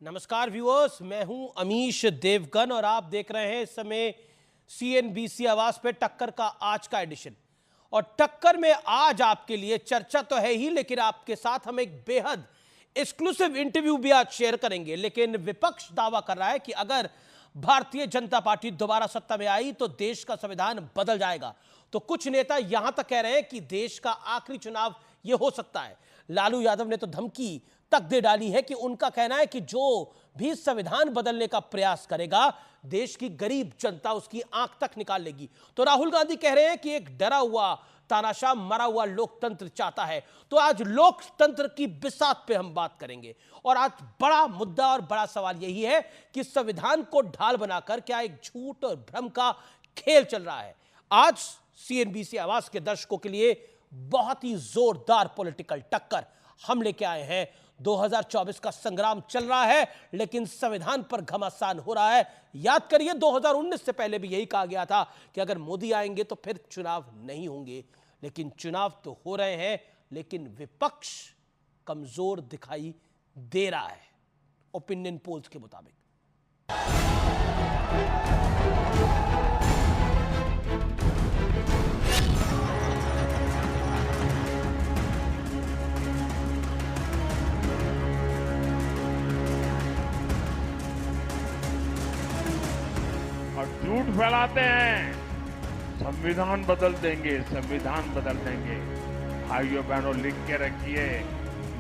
नमस्कार व्यूअर्स, मैं हूं अमीश देवगन और आप देख रहे हैं इस समय CNBC आवाज पे टक्कर का आज का एडिशन। और टक्कर में आज आपके लिए चर्चा तो है ही, लेकिन आपके साथ हम एक बेहद एक्सक्लूसिव इंटरव्यू भी आज शेयर करेंगे। लेकिन विपक्ष दावा कर रहा है कि अगर भारतीय जनता पार्टी दोबारा सत्ता में आई तो देश का संविधान बदल जाएगा। तो कुछ नेता यहां तक कह रहे हैं कि देश का आखिरी चुनाव यह हो सकता है। लालू यादव ने तो धमकी तक दे डाली है कि उनका कहना है कि जो भी संविधान बदलने का प्रयास करेगा देश की गरीब जनता उसकी आंख तक निकाल लेगी। तो राहुल गांधी कह रहे हैं कि एक डरा हुआ तानाशाह मरा हुआ लोकतंत्र चाहता है। तो आज लोकतंत्र की बिसात पे हम बात करेंगे और आज बड़ा मुद्दा और बड़ा सवाल यही है कि संविधान को ढाल बनाकर क्या एक झूठ और भ्रम का खेल चल रहा है। आज CNBC आवाज के दर्शकों के लिए बहुत ही जोरदार पॉलिटिकल टक्कर हम लेके आए हैं। 2024 का संग्राम चल रहा है लेकिन संविधान पर घमासान हो रहा है। याद करिए 2019 से पहले भी यही कहा गया था कि अगर मोदी आएंगे तो फिर चुनाव नहीं होंगे, लेकिन चुनाव तो हो रहे हैं, लेकिन विपक्ष कमजोर दिखाई दे रहा है ओपिनियन पोल्स के मुताबिक। और झूठ फैलाते हैं संविधान बदल देंगे, संविधान बदल देंगे। भाइयों बहनों लिख के रखिए,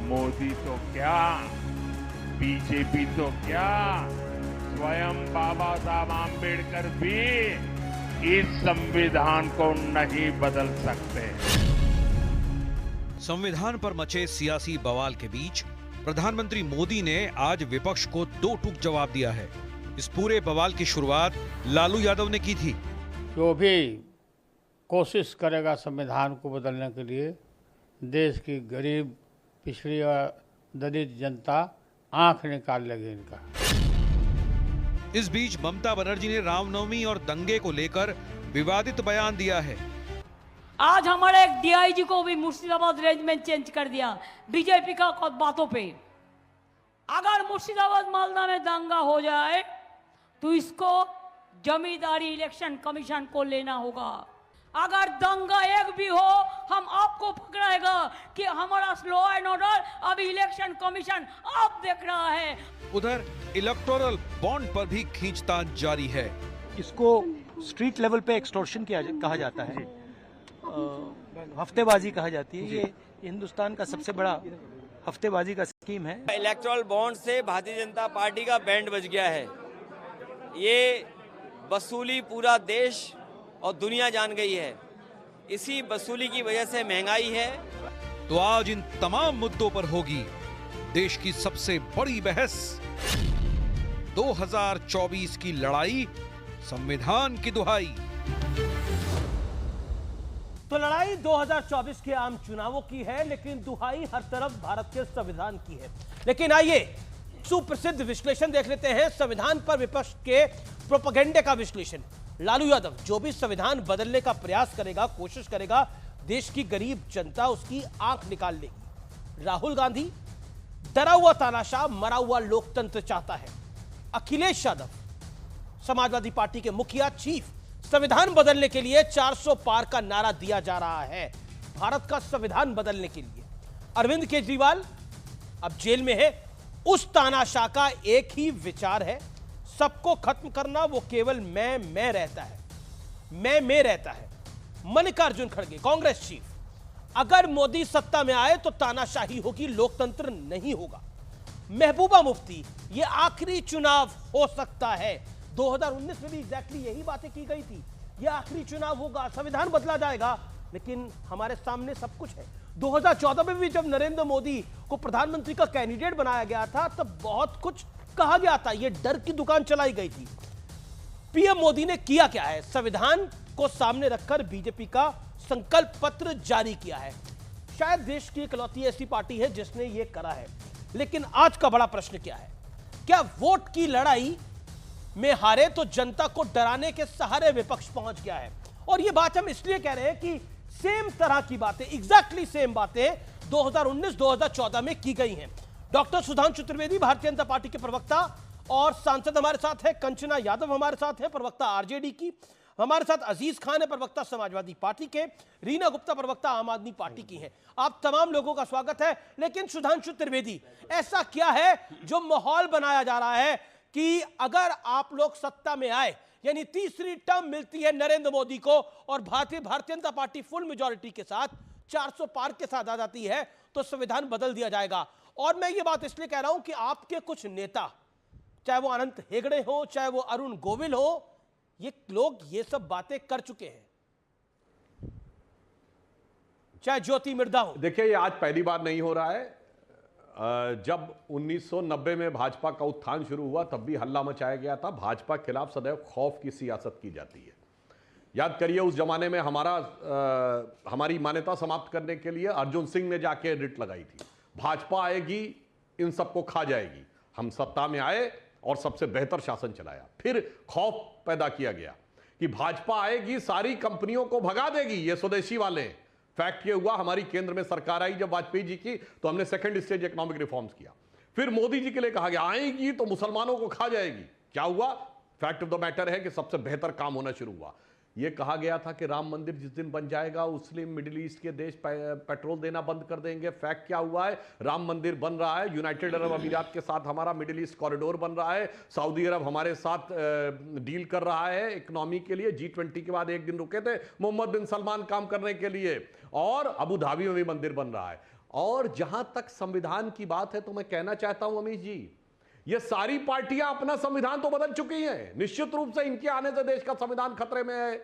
मोदी तो क्या, बीजेपी तो क्या, स्वयं बाबा साहब आम्बेडकर भी इस संविधान को नहीं बदल सकते। संविधान पर मचे सियासी बवाल के बीच प्रधानमंत्री मोदी ने आज विपक्ष को दो टूक जवाब दिया है। इस पूरे बवाल की शुरुआत लालू यादव ने की थी। जो भी कोशिश करेगा संविधान को बदलने के लिए देश की गरीब पिछड़ी और दलित जनता आंख निकाल लेगी इनका। इस बीच ममता बनर्जी ने रामनवमी और दंगे को लेकर विवादित बयान दिया है। आज हमारे एक DIG को भी मुर्शिदाबाद रेंज में चेंज कर दिया बीजेपी का बातों पे। अगर मुर्शिदाबाद मालदा में दंगा हो जाए तो इसको जमींदारी इलेक्शन कमीशन को लेना होगा। अगर दंगा एक भी हो हम आपको पकड़ाएगा कि हमारा लॉ एंड ऑर्डर अभी इलेक्शन कमीशन आप देख रहा है। उधर इलेक्टोरल बॉन्ड पर भी खींचतान जारी है। इसको स्ट्रीट लेवल पे एक्सटॉर्शन कहा जाता है, हफ्तेबाजी कहा जाती है। ये हिंदुस्तान का सबसे बड़ा हफ्तेबाजी का स्कीम है। इलेक्टोरल बॉन्ड से भारतीय जनता पार्टी का बैंड बज गया है। ये वसूली पूरा देश और दुनिया जान गई है। इसी वसूली की वजह से महंगाई है। तो आज इन तमाम मुद्दों पर होगी देश की सबसे बड़ी बहस। 2024 की लड़ाई, संविधान की दुहाई। तो लड़ाई 2024 के आम चुनावों की है, लेकिन दुहाई हर तरफ भारत के संविधान की है। लेकिन आइए सुप्रसिद्ध विश्लेषण देख लेते हैं, संविधान पर विपक्ष के प्रोपेगेंडे का विश्लेषण। लालू यादव, जो भी संविधान बदलने का प्रयास करेगा, कोशिश करेगा, देश की गरीब जनता उसकी आंख निकाल लेगी। राहुल गांधी, डरा हुआ तानाशाह मरा हुआ लोकतंत्र चाहता है। अखिलेश यादव, समाजवादी पार्टी के मुखिया, चीफ, संविधान बदलने के लिए 400 पार का नारा दिया जा रहा है भारत का संविधान बदलने के लिए। अरविंद केजरीवाल अब जेल में है। उस तानाशाह का एक ही विचार है, सबको खत्म करना। वो केवल मैं रहता है, मैं रहता है। मल्लिकार्जुन खड़गे, कांग्रेस चीफ, अगर मोदी सत्ता में आए तो तानाशाही होगी, लोकतंत्र नहीं होगा। महबूबा मुफ्ती, ये आखिरी चुनाव हो सकता है। 2019 में भी एग्जैक्टली यही बातें की गई थी, यह आखिरी चुनाव होगा, संविधान बदला जाएगा, लेकिन हमारे सामने सब कुछ है। 2014 में भी जब नरेंद्र मोदी को प्रधानमंत्री का कैंडिडेट बनाया गया था तब बहुत कुछ कहा गया था, यह डर की दुकान चलाई गई थी। पीएम मोदी ने किया क्या है? संविधान को सामने रखकर बीजेपी का संकल्प पत्र जारी किया है। शायद देश की इकलौती ऐसी पार्टी है जिसने यह करा है। लेकिन आज का बड़ा प्रश्न क्या है? क्या वोट की लड़ाई में हारे तो जनता को डराने के सहारे विपक्ष पहुंच गया है? और यह बात हम इसलिए कह रहे हैं कि सेम तरह की बातें, एग्जैक्टली सेम बातें 2019-2014 में की गई हैं। डॉक्टर सुधांशु त्रिवेदी भारतीय जनता पार्टी के प्रवक्ता और सांसद हमारे साथ है, कंचना यादव हमारे साथ है, प्रवक्ता आरजेडी की, हमारे साथ अजीज खान है, प्रवक्ता समाजवादी पार्टी के, रीना गुप्ता प्रवक्ता आम आदमी पार्टी की है। आप तमाम लोगों का स्वागत है। लेकिन सुधांशु त्रिवेदी, ऐसा क्या है जो माहौल बनाया जा रहा है कि अगर आप लोग सत्ता में आए, यानी तीसरी टर्म मिलती है नरेंद्र मोदी को और Bharatiya Janata party full majority के साथ 400 पार के साथ आ जाती है, तो संविधान बदल दिया जाएगा। और मैं ये बात इसलिए कह रहा हूं कि आपके कुछ नेता, चाहे वो अनंत हेगड़े हो, चाहे वो अरुण गोविल हो, ये लोग ये सब बातें कर चुके हैं, चाहे ज्योति मिर्धा हो। देखिए, ये आज पहली बार नहीं हो रहा है। जब 1990 में भाजपा का उत्थान शुरू हुआ तब भी हल्ला मचाया गया था। भाजपा के खिलाफ सदैव खौफ की सियासत की जाती है। याद करिए, उस जमाने में हमारी मान्यता समाप्त करने के लिए अर्जुन सिंह ने जाके रिट लगाई थी, भाजपा आएगी इन सबको खा जाएगी। हम सत्ता में आए और सबसे बेहतर शासन चलाया। फिर खौफ पैदा किया गया कि भाजपा आएगी, सारी कंपनियों को भगा देगी, ये स्वदेशी वाले हैं। फैक्ट ये हुआ, हमारी केंद्र में सरकार आई जब वाजपेयी जी की, तो हमने सेकंड स्टेज इकोनॉमिक रिफॉर्म्स किया। फिर मोदी जी के लिए कहा गया आएगी तो मुसलमानों को खा जाएगी। क्या हुआ? फैक्ट ऑफ द मैटर है कि सबसे बेहतर काम होना शुरू हुआ। यह कहा गया था कि राम मंदिर जिस दिन बन जाएगा मुस्लिम मिडिल ईस्ट के देश पेट्रोल देना बंद कर देंगे। फैक्ट क्या हुआ है? राम मंदिर बन रहा है, यूनाइटेड अरब अमीरात के साथ हमारा मिडिल ईस्ट कॉरिडोर बन रहा है, सऊदी अरब हमारे साथ डील कर रहा है इकोनॉमी के लिए। G20 के बाद एक दिन रुके थे मोहम्मद बिन सलमान काम करने के लिए, और अबू धाबी में भी मंदिर बन रहा है। और जहां तक संविधान की बात है तो मैं कहना चाहता हूं अमित जी, ये सारी पार्टियां अपना संविधान तो बदल चुकी हैं। निश्चित रूप से इनके आने से देश का संविधान खतरे में है,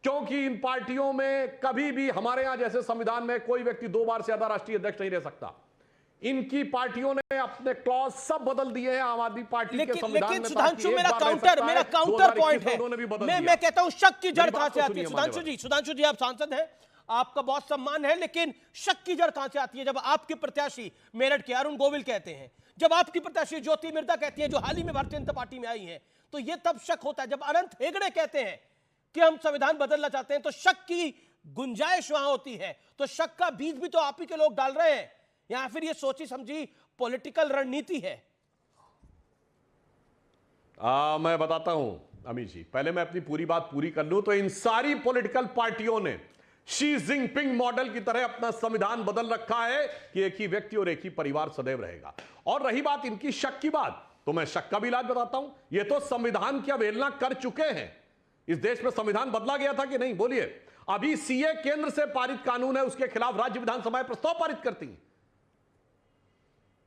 क्योंकि इन पार्टियों में कभी भी हमारे यहां जैसे संविधान में कोई व्यक्ति 2 बार से ज्यादा राष्ट्रीय अध्यक्ष नहीं रह सकता। इनकी पार्टियों ने अपने क्लॉज सब बदल दिए हैं आम आदमी पार्टी के संविधान में। सुधांशु, मेरा काउंटर पॉइंट है, मैं कहता हूं शक की जड़ कहां से आती है? सुधांशु जी आप सांसद हैं, आपका बहुत सम्मान है, लेकिन शक की जड़ कहां से आती है? जब आपके प्रत्याशी मेरठ के अरुण गोविल कहते हैं, जब आपकी प्रत्याशी ज्योति मिर्धा कहती है, जो हाल ही में भारतीय जनता पार्टी में आई है, तो यह तब शक होता है। जब अनंत हेगड़े कहते हैं कि हम संविधान बदलना चाहते हैं, तो शक की गुंजाइश वहां होती है। तो शक का बीज भी तो आप ही के लोग डाल रहे हैं, या फिर ये सोची समझी पॉलिटिकल रणनीति है? मैं बताता हूं अमित जी, पहले मैं अपनी पूरी बात पूरी कर लूं। तो इन सारी पॉलिटिकल पार्टियों ने शी जिनपिंग मॉडल की तरह अपना संविधान बदल रखा है कि एक ही व्यक्ति और एक ही परिवार सदैव रहेगा। और रही बात इनकी शक की बात, तो मैं शक का भी इलाज बताता हूं। ये तो संविधान की अवहेलना कर चुके हैं। इस देश में संविधान बदला गया था कि नहीं? बोलिए। अभी सीए केंद्र से पारित कानून है, उसके खिलाफ राज्य विधानसभाएं प्रस्ताव पारित करती हैं।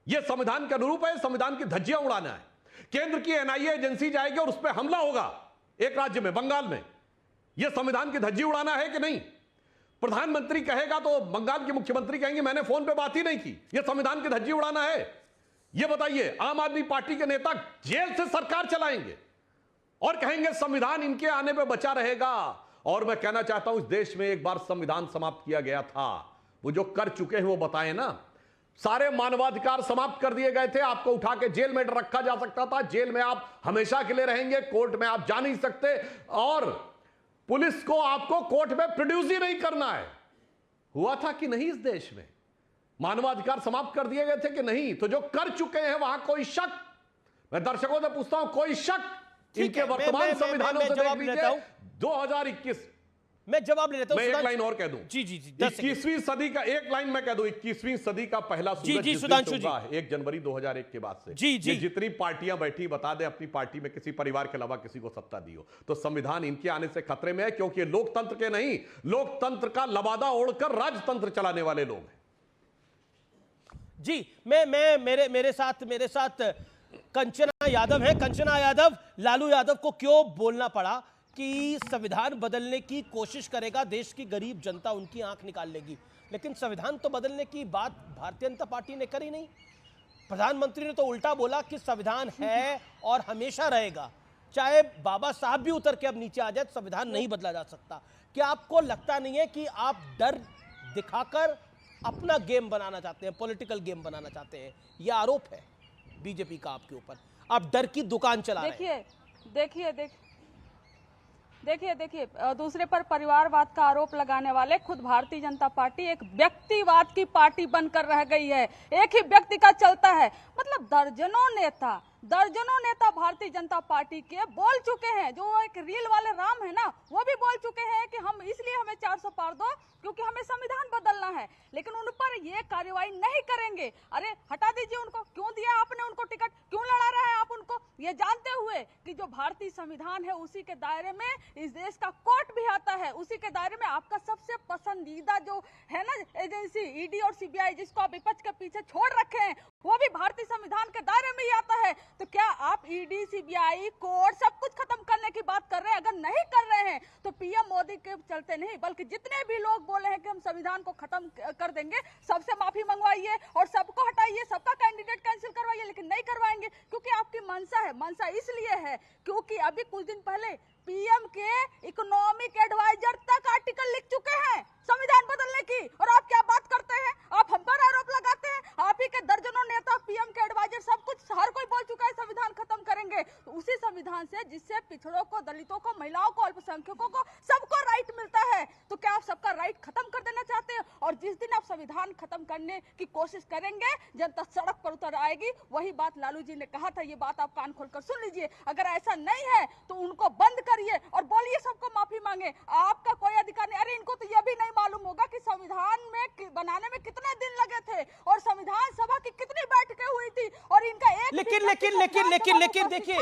यह संविधान के अनुरूप है, संविधान की धज्जियां उड़ाना है। केंद्र की एनआईए एजेंसी जाएगी और उस पर हमला होगा एक राज्य में, बंगाल में। यह संविधान की धज्जी उड़ाना है कि नहीं? प्रधानमंत्री कहेगा तो बंगाल के मुख्यमंत्री कहेंगे मैंने फोन पे बात ही नहीं की। यह संविधान की धज्जी उड़ाना है? यह बताइए। आम आदमी पार्टी के नेता जेल से सरकार चलाएंगे और कहेंगे संविधान इनके आने पे बचा रहेगा। और मैं कहना चाहता हूं, इस देश में एक बार संविधान समाप्त किया गया था, वो जो कर चुके हैं वो बताएं ना। सारे मानवाधिकार समाप्त कर दिए गए थे, आपको उठा के जेल में रखा जा सकता था, जेल में आप हमेशा के लिए रहेंगे, कोर्ट में आप जा नहीं सकते, और पुलिस को आपको कोर्ट में प्रोड्यूस ही नहीं करना है। हुआ था कि नहीं? इस देश में मानवाधिकार समाप्त कर दिए गए थे कि नहीं? तो जो कर चुके हैं वहां कोई शक, मैं दर्शकों से पूछता हूं, कोई शक इनके वर्तमान संविधानों से देख लीजिए। 2021 मैं जवाब ले लेता हूं। मैं एक लाइन और कह दूं। जी 21वीं सदी का एक लाइन मैं कह दूं, 21वीं सदी का पहला सूरज जिस दिन उगा है 1 जनवरी 2001 के बाद से। ये जितनी पार्टियां बैठी बता दें अपनी पार्टी में किसी परिवार के अलावा किसी को सत्ता दी हो, तो संविधान इनके आने से खतरे में है, क्योंकि लोकतंत्र के नहीं, लोकतंत्र का लबादा ओढ़कर राजतंत्र चलाने वाले लोग हैं। जी मेरे साथ कंचना यादव है। कंचना यादव, लालू यादव को क्यों बोलना पड़ा कि संविधान बदलने की कोशिश करेगा, देश की गरीब जनता उनकी आंख निकाल लेगी, लेकिन संविधान तो बदलने की बात भारतीय जनता पार्टी ने करी नहीं। प्रधानमंत्री ने तो उल्टा बोला कि संविधान है और हमेशा रहेगा, चाहे बाबा साहब भी उतर के अब नीचे आ जाए, संविधान नहीं बदला जा सकता। क्या आपको लगता नहीं है कि आप डर दिखाकर अपना गेम बनाना चाहते हैं, पॉलिटिकल गेम बनाना चाहते हैं? यह आरोप है बीजेपी का आपके ऊपर, आप डर की दुकान चला रहे हैं। देखिए देखिए दूसरे पर परिवारवाद का आरोप लगाने वाले खुद भारतीय जनता पार्टी एक व्यक्तिवाद की पार्टी बनकर रह गई है। एक ही व्यक्ति का चलता है। मतलब दर्जनों नेता भारतीय जनता पार्टी के बोल चुके हैं। जो एक रील वाले राम है ना, वो भी बोल चुके हैं कि हम इसलिए हमें 400 पार दो क्योंकि हमें संविधान बदलना है, लेकिन उन पर ये कार्रवाई नहीं करेंगे। अरे हटा दीजिए उनको, क्यों दिया आपने उनको टिकट, क्यों लड़ा रहे हैं आप उनको, ये जानते हुए कि जो भारतीय संविधान है उसी के दायरे में इस देश का कोर्ट भी आता है, उसी के दायरे में आपका सबसे पसंदीदा जो है ना एजेंसी ईडी और सीबीआई, जिसको आप विपक्ष के पीछे छोड़ रखे हैं, वो भी भारतीय संविधान के दायरे में ही आता है। तो क्या आप ईडी, सीबीआई, कोर्ट सब कुछ खत्म करने की बात कर रहे हैं? अगर नहीं कर रहे हैं तो पीएम मोदी के चलते नहीं, बल्कि जितने भी लोग बोले हैं कि हम संविधान को खत्म कर देंगे, सबसे माफी मंगवाइए और सबको हटाइए, सबका कैंडिडेट कैंसिल करवाइए, लेकिन नहीं करवाएंगे क्योंकि आपकी मंशा है। मंशा इसलिए है क्योंकि अभी कुछ दिन पहले पीएम के इकोनॉमिक एडवाइजर तक आर्टिकल लिख चुके हैं संविधान बदलने की, और आप क्या बात करते हैं? आप हम पर आरोप लगाते हैं। आप ही के दर्जनों नेता, पीएम के एडवाइजर, सब कुछ हर कोई बोल चुका है संविधान खत्म करेंगे। तो उसी संविधान से जिससे पिछड़ों को, दलितों को, महिलाओं को, अल्पसंख्यकों को, सबको राइट मिलता है, तो क्या आप सबका राइट खत्म कर देना चाहते हैं? और जिस दिन आप संविधान खत्म करने की कोशिश करेंगे, जनता सड़क पर उतर आएगी। वही बात लालू जी ने कहा था, ये बात आप कान खोलकर सुन लीजिए। अगर ऐसा नहीं है तो उनको बंद करिए और बोलिए सबको माफी मांगे, आपका कोई अधिकार नहीं। अरे इनको तो यह भी नहीं मालूम होगा कि संविधान में बनाने में कितने दिन लगे थे और संविधान सभा की कितनी बैठकें हुई थी, और इनका एक लेकिन देखिए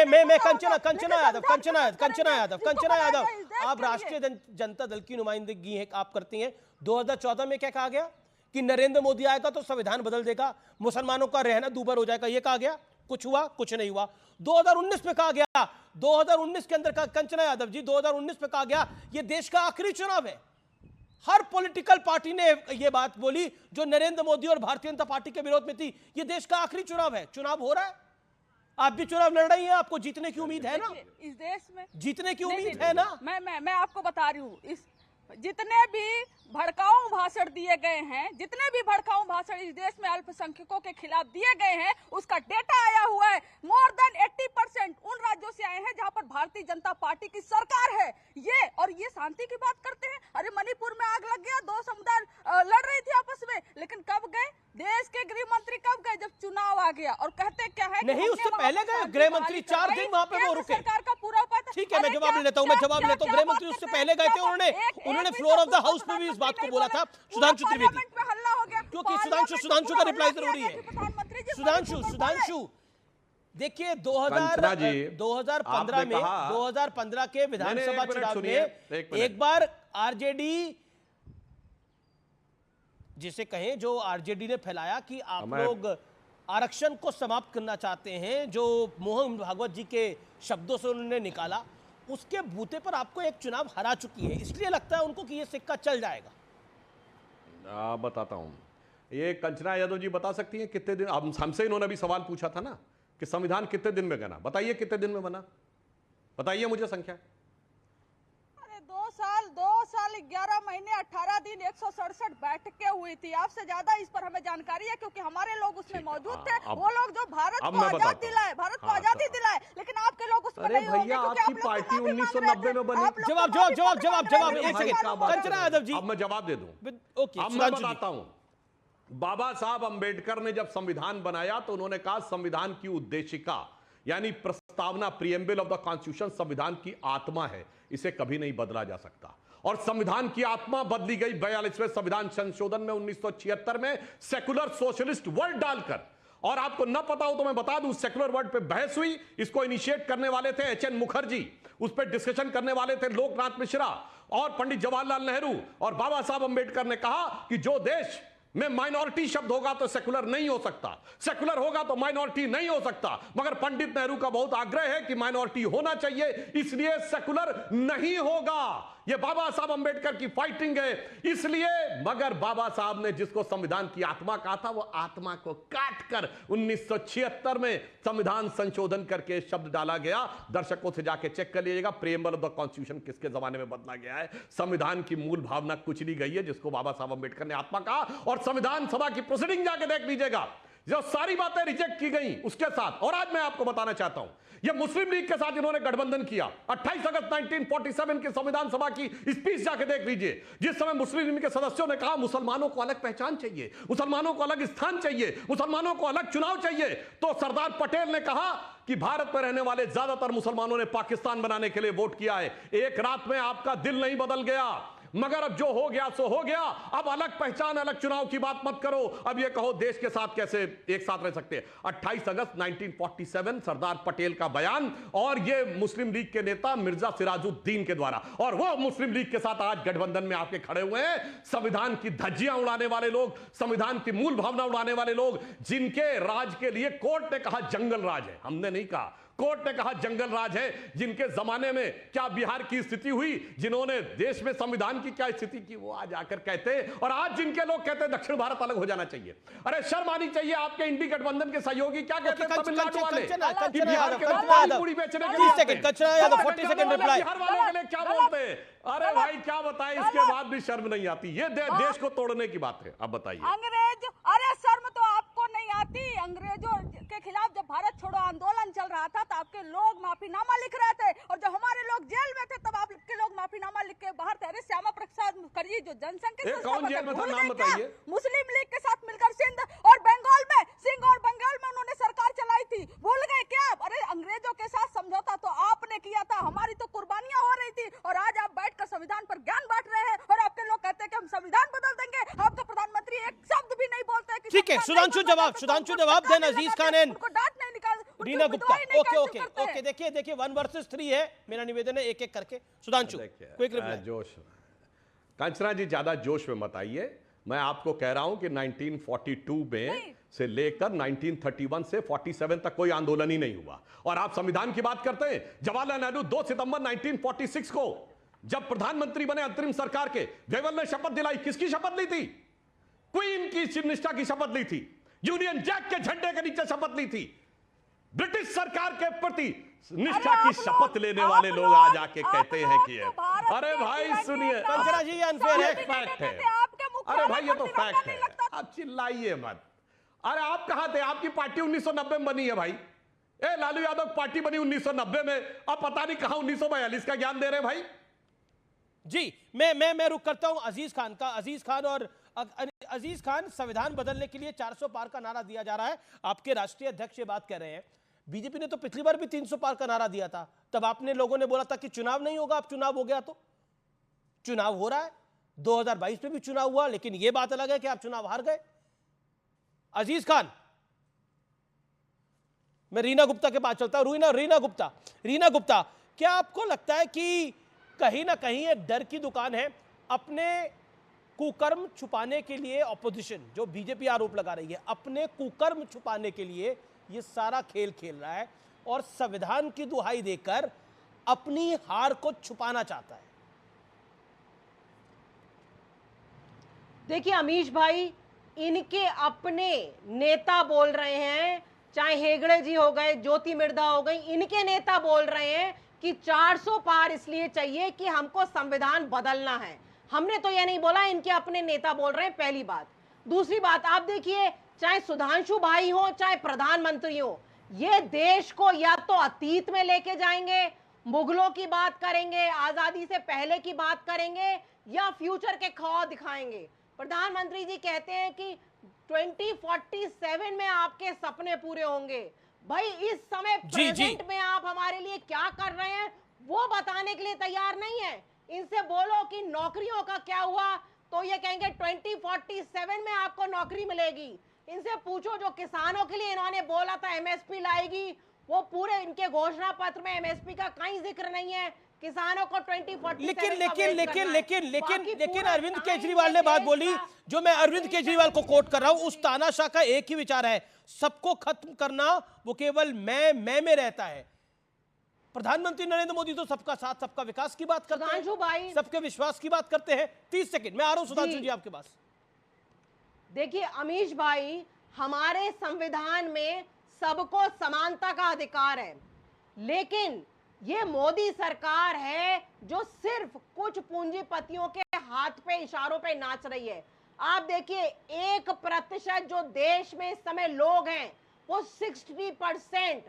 मैं कंचना यादव आप राष्ट्रीय जनता दल की नुमाइंदगी है, आप करती हैं। 2014 में क्या कहा गया कि नरेंद्र मोदी आएगा तो संविधान बदल देगा, मुसलमानों का रहना दूभर हो जाएगा, ये कहा गया। कुछ हुआ? कुछ नहीं हुआ। 2019 में कहा गया, 2019 के अंदर कंचना यादव जी 2019 में कहा गया ये देश का आखिरी चुनाव है। हर पॉलिटिकल पार्टी ने ये बात बोली जो नरेंद्र मोदी और भारतीय जनता पार्टी के विरोध में थी, ये देश का आखिरी चुनाव है। चुनाव हो रहा है, आप भी चुनाव लड़ रही हैं, आपको जीतने की उम्मीद है ना? इस देश में जीतने की उम्मीद है ना? मैं आपको बता रही हूँ, इस जितने भी भड़काऊ भाषण दिए गए हैं, जितने भी भड़काऊ भाषण इस देश में अल्पसंख्यकों के खिलाफ दिए गए हैं, उसका डेटा आया हुआ है। मोर देन 80% उन राज्यों से आए हैं जहां पर भारतीय जनता पार्टी की सरकार है। ये शांति की बात करते हैं। अरे मणिपुर में आग लग गया, 2 समुदाय लड़ रही थी आपस में, लेकिन कब गए? देश के गृह मंत्री कब गए? जब चुनाव आ गया। और कहते क्या है? नहीं, उससे पहले गए गृह मंत्री, 4 दिन वहां पे वो रुके। सरकार का पूरा उपाय। ठीक है, मैं जवाब लेता हूँ। गृह मंत्री उससे पहले गए थे, उन्होंने फ्लोर ऑफ द हाउस में भी इस बात को बोला था। सुधांशु त्रिवेदी, क्योंकि सुधांशु का रिप्लाई जरूरी है। सुधांशु देखिए 2015 के विधानसभा चुनाव में एक बार आरजेडी, जिसे कहें जो आरजेडी ने फैलाया कि आप लोग आरक्षण को समाप्त करना चाहते हैं, जो मोहन भागवत जी के शब्दों से उन्होंने निकाला, उसके बूते पर आपको एक चुनाव हरा चुकी है, इसलिए लगता है उनको कि ये सिक्का चल जाएगा। बताता हूं, ये कंचना यादव जी बता सकती हैं कितने दिन? हमसे इन्होंने अभी सवाल पूछा था ना कि संविधान कितने दिन में बना, बताइए कितने दिन में बना, बताइए मुझे संख्या। अरे 2 साल 11 महीने 18 दिन 167 बैठकें हुई थी। आपसे ज्यादा इस पर हमें जानकारी है क्योंकि हमारे लोग उसमें मौजूद थे। वो लोग जो भारत को आजाद दिलाए, भारत को आजादी दिलाए, लेकिन आपके लोग उसमें नहीं होंगे। भैया आपकी पार्टी 1990 में बनी। जवाब एक सेकंड कंचना यादव जी, अब मैं जवाब दे दूं। अब मैं बताता हूं, बाबा साहब अंबेडकर ने जब संविधान बनाया तो उन्होंने कहा संविधान की उद्देशिका यानी प्रस्तावना, प्रीएम्बल ऑफ द कॉन्स्टिट्यूशन संविधान की आत्मा है, इसे कभी नहीं बदला जा सकता। और संविधान की आत्मा बदली गई 42वें संविधान संशोधन में 1976 में सेकुलर सोशलिस्ट वर्ड डालकर। और आपको न पता हो तो मैं बता दूं, सेकुलर वर्ड पे बहस हुई, इसको इनिशिएट करने वाले थे एचएन मुखर्जी, उस पर डिस्कशन करने वाले थे लोकनाथ मिश्रा और पंडित जवाहरलाल नेहरू। और बाबा साहब अंबेडकर ने कहा कि जो देश में माइनॉरिटी शब्द होगा तो सेकुलर नहीं हो सकता, सेकुलर होगा तो माइनॉरिटी नहीं हो सकता। मगर पंडित नेहरू का बहुत आग्रह है कि माइनॉरिटी होना चाहिए, इसलिए सेकुलर नहीं होगा। ये बाबा साहब अंबेडकर की फाइटिंग है, इसलिए। मगर बाबा साहब ने जिसको संविधान की आत्मा कहा था, वो आत्मा को काटकर 1976 में संविधान संशोधन करके शब्द डाला गया। दर्शकों से जाके चेक कर लीजिएगा प्रीएम्बल ऑफ द कॉन्स्टिट्यूशन किसके जमाने में बदला गया है। संविधान की मूल भावना कुचली गई है जिसको बाबा साहब अंबेडकर ने आत्मा कहा। और संविधान सभा की प्रोसीडिंग जाके देख लीजिएगा, जो सारी बातें रिजेक्ट की गई उसके साथ। और आज मैं आपको बताना चाहता हूं, यह मुस्लिम लीग के साथ इन्होंने गठबंधन किया। 28 अगस्त 1947 की संविधान सभा की स्पीच जाके देख लीजिए, जिस समय मुस्लिम लीग के सदस्यों ने कहा मुसलमानों को अलग पहचान चाहिए, मुसलमानों को अलग स्थान चाहिए, मुसलमानों को अलग चुनाव चाहिए, तो सरदार पटेल ने कहा कि भारत में रहने वाले ज्यादातर मुसलमानों ने पाकिस्तान बनाने के लिए वोट किया है। एक रात में आपका दिल नहीं बदल गया, मगर अब जो हो गया सो हो गया। अब अलग पहचान, अलग चुनाव की बात मत करो। अब ये कहो देश के साथ कैसे एक साथ रह सकते हैं। 28 अगस्त 1947 सरदार पटेल का बयान, और ये मुस्लिम लीग के नेता मिर्जा सिराजुद्दीन के द्वारा, और वो मुस्लिम लीग के साथ आज गठबंधन में आके खड़े हुए हैं। संविधान की धज्जियां उड़ाने वाले लोग, संविधान की मूल भावना उड़ाने वाले लोग, जिनके राज के लिए कोर्ट ने कहा जंगल राज है, हमने नहीं कहा, कोर्ट ने कहा जंगल राज है, जिनके जमाने में क्या बिहार की स्थिति हुई, जिन्होंने देश में संविधान की क्या स्थिति की, वो आज आकर कहते हैं। और आज जिनके लोग कहते हैं दक्षिण भारत अलग हो जाना चाहिए, अरे शर्म आनी चाहिए आपके इंडी गठबंधन के सहयोगी क्या कहते हैं तमिलनाडु वाले कि बिहार के लोग पानी पूरी बेचने के लिए, 40 सेकंड रिप्लाई, बिहार वालों के लिए क्या बोलते हैं। अरे भाई क्या बताएं, इसके बाद भी शर्म नहीं आती। ये देश को तोड़ने की बात है। अब बताइए। अंग्रेज, अरे शर्म तो आपको नहीं आती। अंग्रेजों के खिलाफ जब भारत छोड़ो आंदोलन चल रहा था तो आपके लोग माफीनामा लिख रहे थे, और जब हमारे लोग जेल में थे तब आपके लोग माफीनामा लिख के बाहर थे। अरे श्यामा प्रसाद मुखर्जी जो जनसंघ के कौन जेल में था, नाम बताइए। मुस्लिम लीग के साथ मिलकर सिंध और बंगाल में, सिंध और बंगाल में उन्होंने सरकार चलाई थी, भूल गए क्या? अरे अंग्रेजों के साथ समझौता तो आपने किया था, हमारी तो कुर्बानियां हो रही थी, और आज आप बैठकर संविधान पर ज्ञान बांट रहे हैं, और आपके लोग कहते हैं कि हम संविधान बदल देंगे। आपका प्रधानमंत्री एक शब्द भी नहीं बोलते। ठीक है, सुधांशु जवाब देना। अजीज खान एंड रीना गुप्ता, ओके देखिए 1 वर्सेस 3 है। मेरा निवेदन है एक एक करके। Sudhanshu quick reply. जोश, कंचना जी ज्यादा जोश में मत आइए। मैं आपको कह रहा हूं कि 1942 में से लेकर 1931 से 47 तक कोई आंदोलन ही नहीं हुआ। और आप संविधान की बात करते हैं। जवाहरलाल नेहरू 2 सितंबर 1946 को जब प्रधानमंत्री बने अंतरिम सरकार के, देवल ने शपथ दिलाई। किसकी शपथ ली थी? क्वीन की निष्ठा की शपथ ली थी, यूनियन जैक के झंडे के नीचे शपथ ली थी। ब्रिटिश सरकार के प्रति निष्ठा की शपथ लेने वाले लोग आज आके कहते हैं कि अरे भाई सुनिए, कंचना जी अनफेयर है, फैक्ट है। अरे भाई ये तो फैक्ट है, आप चिल्लाइए मत। अरे आप कहां थे? आपकी पार्टी 1990 में बनी है भाई। लालू यादव पार्टी बनी 1990 में, अब पता नहीं कहां 1942 का ज्ञान दे रहे भाई जी। मैं रुक करता हूं अजीज खान का। अजीज खान, संविधान बदलने के लिए 400 पार का नारा दिया जा रहा है। आपके राष्ट्रीय अध्यक्ष ये बात कह रहे हैं। बीजेपी ने तो पिछली बार भी 300 पार का नारा दिया था, तब आपने लोगों ने बोला था कि चुनाव नहीं होगा। अब चुनाव हो गया, तो चुनाव हो रहा है। 2022 में भी चुनाव हुआ, लेकिन यह बात अलग है कि आप चुनाव हार गए। अजीज खान, मैं रीना गुप्ता के पास चलता हूं। रीना गुप्ता, क्या आपको लगता है कि कहीं ना कहीं एक डर की दुकान है? अपने कुकर्म छुपाने के लिए ऑपोजिशन, जो बीजेपी आरोप लगा रही है, अपने कुकर्म छुपाने के लिए ये सारा खेल खेल रहा है, और संविधान की दुहाई देकर अपनी हार को छुपाना चाहता है। देखिए अमीश भाई, इनके अपने नेता बोल रहे हैं, चाहे हेगड़े जी हो गए, ज्योति मिर्धा हो गई, इनके नेता बोल रहे हैं कि 400 पार इसलिए चाहिए कि हमको संविधान बदलना है। हमने तो ये नहीं बोला, इनके अपने नेता बोल रहे हैं, पहली बात। दूसरी बात, आप देखिए, चाहे सुधांशु भाई हो, चाहे प्रधानमंत्री हो, ये देश को या तो अतीत में लेके जाएंगे, मुगलों की बात करेंगे, आजादी से पहले की बात करेंगे, या फ्यूचर के ख्वाब दिखाएंगे। प्रधानमंत्री जी कहते हैं कि 2047 में आपके सपने पूरे होंगे। भाई इस समय प्रेजेंट में आप हमारे लिए क्या कर रहे हैं वो बताने के लिए तैयार नहीं है। इनसे बोलो कि नौकरियों का क्या हुआ, तो ये कहेंगे 2047 में आपको नौकरी मिलेगी। इनसे पूछो जो किसानों के लिए इन्होंने बोला था एमएसपी लाएगी, वो पूरे इनके घोषणा पत्र में एमएसपी का कहीं जिक्र नहीं है। किसानों को लेकिन अरविंद केजरीवाल ने बात बोली, जो मैं अरविंद केजरीवाल को कोट कर रहा हूं। उस तानाशाह का एक ही विचार है, सबको खत्म करना, वो केवल मैं में रहता है। प्रधानमंत्री नरेंद्र मोदी तो सबका साथ, सबका विकास की बात करते हैं, सबके विश्वास की बात करते हैं। 30 सेकंड मैं आ रहा हूं सुधांशु जी आपके पास। देखिए अमीश भाई, हमारे संविधान में सबको समानता का अधिकार है, लेकिन ये मोदी सरकार है जो सिर्फ कुछ पूंजीपतियों के हाथ पे इशारों पे नाच रही है। आप देखिए 1% जो देश में इस समय लोग हैं वो 60%,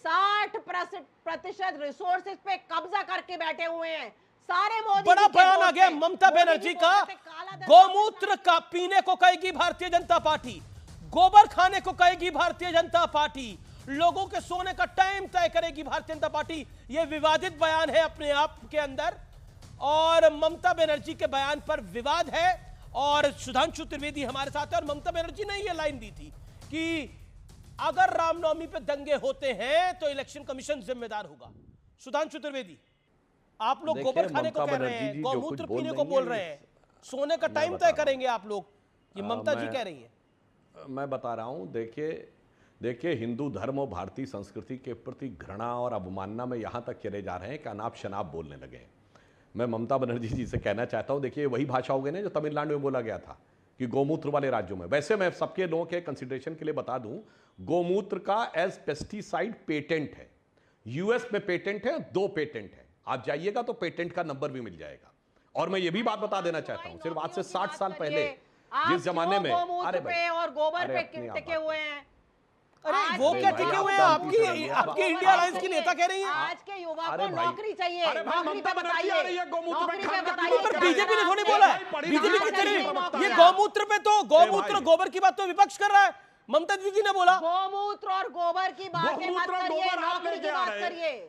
60% रिसोर्सेज पे कब्जा करके बैठे हुए हैं। सारे मोदी बड़ा जी के बयान आ वोट गया पे, ममता मोदी बनर्जी जी का। वोट पे काला धन गौमूत्र का पीने को कहेगी भारतीय जनता पार्टी, गोबर खाने को कहेगी भारतीय जनता पार्टी, लोगों के सोने का टाइम तय करेगी भारतीय जनता पार्टी। यह विवादित बयान है अपने आप के अंदर, और ममता बनर्जी के बयान पर विवाद है। और सुधांशु त्रिवेदी हमारे साथ है, और ममता बनर्जी ने यह लाइन दी थी कि अगर रामनवमी पे दंगे होते हैं तो इलेक्शन कमीशन जिम्मेदार होगा। सुधांशु त्रिवेदी, आप लोग देखिए, गोबर खाने को ममता कह रहे बनर्जी हैं, जी जो गौमूत्र कुछ बोल पीने को रही बोल हैं, रहे हैं, सोने का टाइम तय करेंगे आप लोग, ये ममता जी कह रही है। मैं बता रहा हूं, देखिए हिंदू धर्म और भारतीय संस्कृति के प्रति घृणा और अवमानना में यहां तक चले जा रहे हैं कि अनाप शनाप बोलने लगे हैं। मैं ममता बनर्जी जी से कहना चाहता हूं, देखिए वही भाषा हो गई ना जो तमिलनाडु में बोला गया था कि गौमूत्र वाले राज्यों में। वैसे मैं सबके लोगों के कंसिडरेशन के लिए बता दूं, गौमूत्र का एज पेस्टिसाइड पेटेंट है, यूएस में पेटेंट है, 2 पेटेंट है। आप जाइएगा तो पेटेंट का नंबर भी मिल जाएगा। और मैं ये भी बात बता देना चाहता हूं, सिर्फ आज से 60 साल पहले जिस जमाने में गौमूत्र पे और गोबर पे टिके हुए हैं, अरे वो क्या टिके हुए हैं? आपकी इंडिया अलायंस की नेता कह रही है आज के युवा को नौकरी चाहिए। नौकरी पे बताइए, नौकरी पे पर बताइए। बीजेपी ने थोड़ी बोला है, बीजेपी की चली ये गौमूत्र पे तो गौमूत्र गोबर की बात तो विपक्ष कर रहा है, ममता दीदी ने बोला गौमूत्र और गोबर की बात मत करिए, नौकरी की बात करिए।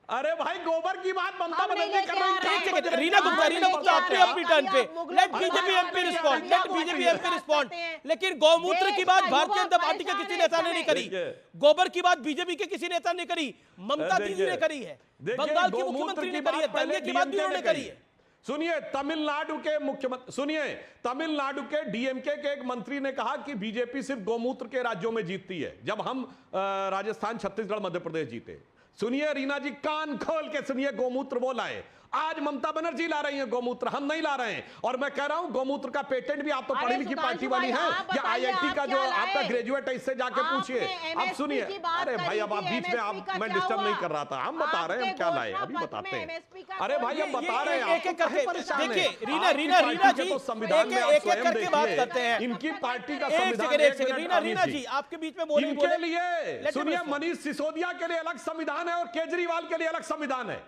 अरे भाई गोबर की बात ममता बनर्जी कर रही है। रीना गुप्ता अपनी टर्न पे, let BJP MP respond, let BJP MP respond. लेकिन गौमूत्र की बात भारतीय जनता पार्टी के किसी नेता ने नहीं करी, गोबर की बात बीजेपी के किसी नेता ने करी, ममता दीदी ने करी है, बंगाल की मुख्यमंत्री ने करी है, दंगे की बात भी उन्होंने करी है। सुनिए तमिलनाडु के मुख्यमंत्री, सुनिए तमिलनाडु के डीएमके के एक मंत्री ने कहा कि बीजेपी सिर्फ गौमूत्र के राज्यों में जीतती है, जब हम राजस्थान, छत्तीसगढ़, मध्य प्रदेश जीते। सुनिए रीना जी, कान खोल के सुनिए, गौमूत्र वो लाए, आज ममता बनर्जी ला रही है गौमूत्र, हम नहीं ला रहे हैं। और मैं कह रहा हूं गौमूत्र का पेटेंट भी, आप तो पढ़ी लिखी पार्टी वाली हैं, या आईआईटी का जो आपका ग्रेजुएट है इससे जाके पूछिए। अब सुनिए, अरे भाई अब आप बीच में आप, मैं डिस्टर्ब नहीं कर रहा था, हम बता रहे हैं हम क्या लाए, अभी बताते हैं। अरे भाई हम बता रहे हैं, एक एक करके देखिए रीना जी, संविधान में एक एक करके बात करते हैं। इनकी पार्टी का रीना जी आपके बीच में बोले, इनके लिए सुनिए मनीष सिसोदिया के लिए अलग संविधान है और केजरीवाल के लिए अलग संविधान है।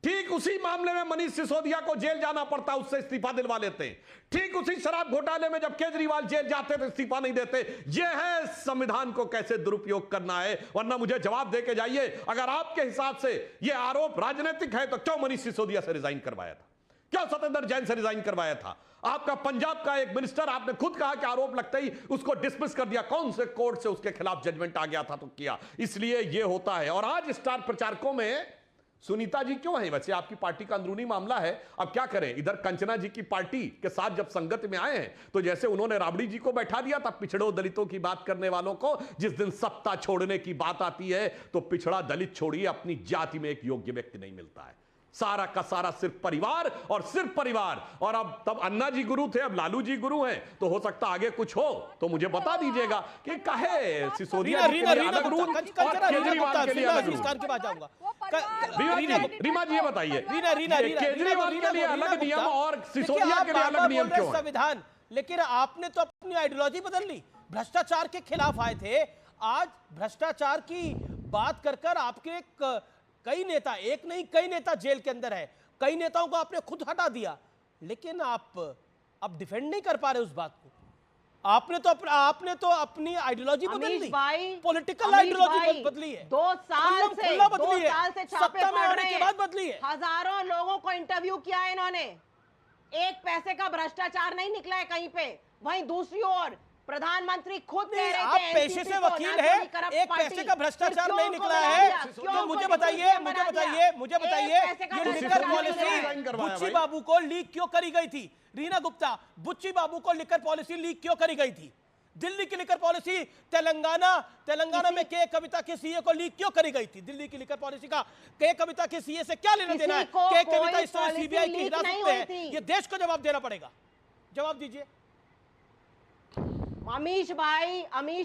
ठीक उसी मामले में मनीष सिसोदिया को जेल जाना पड़ता, उससे इस्तीफा दिलवा लेते हैं। ठीक उसी शराब घोटाले में जब केजरीवाल जेल जाते तो इस्तीफा नहीं देते। यह है संविधान को कैसे दुरुपयोग करना है, वरना मुझे जवाब दे के जाइए। अगर आपके हिसाब से यह आरोप राजनीतिक है तो क्यों मनीष सिसोदिया से रिजाइन करवाया था, क्यों सत्येंद्र जैन से रिजाइन करवाया था? आपका पंजाब का एक मिनिस्टर, आपने खुद कहा कि आरोप लगते ही उसको डिसमिस कर दिया, कौन से कोर्ट से उसके खिलाफ जजमेंट आ गया था तो किया। इसलिए यह होता है। और आज स्टार प्रचारकों में सुनीता जी क्यों है? वैसे आपकी पार्टी का अंदरूनी मामला है, अब क्या करें। इधर कंचना जी की पार्टी के साथ जब संगत में आए हैं तो जैसे उन्होंने राबड़ी जी को बैठा दिया था, पिछड़ों दलितों की बात करने वालों को, जिस दिन सत्ता छोड़ने की बात आती है तो पिछड़ा दलित छोड़िए, अपनी जाति में एक योग्य व्यक्ति नहीं मिलता है। सारा का सारा सिर्फ परिवार और सिर्फ परिवार। और अब तब अन्ना जी गुरु थे, अब लालू जी गुरु हैं, तो हो सकता आगे कुछ हो तो मुझे बता दीजिएगा कि काहे सिसोदिया के लिए अलग रूल और केजरीवाल के लिए अलग रूल। रीमा जी ये बताइए, केजरीवाल के लिए अलग नियम और सिसोदिया के लिए अलग नियम क्यों है? संविधान, लेकिन आपने तो अपनी आइडियोलॉजी बदल ली, भ्रष्टाचार के खिलाफ आए थे, आज भ्रष्टाचार की बात कर आपके कई नेता, एक नहीं कई नेता जेल के अंदर है, कई नेताओं को आपने खुद हटा दिया, लेकिन आप अब डिफेंड नहीं कर पा रहे उस बात को। आपने तो अपनी आइडियोलॉजी बदल ली, पॉलिटिकल आइडियोलॉजी बदली है, 2 साल से छापे पड़ रहे हैं, बदली है। हजारों लोगों को इंटरव्यू किया है इन्होंने, एक पैसे का भ्रष्टाचार नहीं निकला है कहीं पे। वहीं दूसरी ओर प्रधानमंत्री खुद कह रहे थे आप पेशे से वकील हैं, एक पैसे का भ्रष्टाचार नहीं निकला है तो मुझे बताइए ये लिकर पॉलिसी बुच्ची बाबू को लीक क्यों करी गई थी? रीना गुप्ता, बुच्ची बाबू को लिकर पॉलिसी लीक क्यों करी गई थी? दिल्ली की लिकर पॉलिसी तेलंगाना में के कविता के सीए को लीक क्यों करी गई थी? दिल्ली की लिकर पॉलिसी का के कविता के सीए से क्या लेना देना है? के कविता इस समय सीबीआई की हिरासत में है, ये देश को जवाब देना पड़ेगा। जवाब दीजिए। अमीश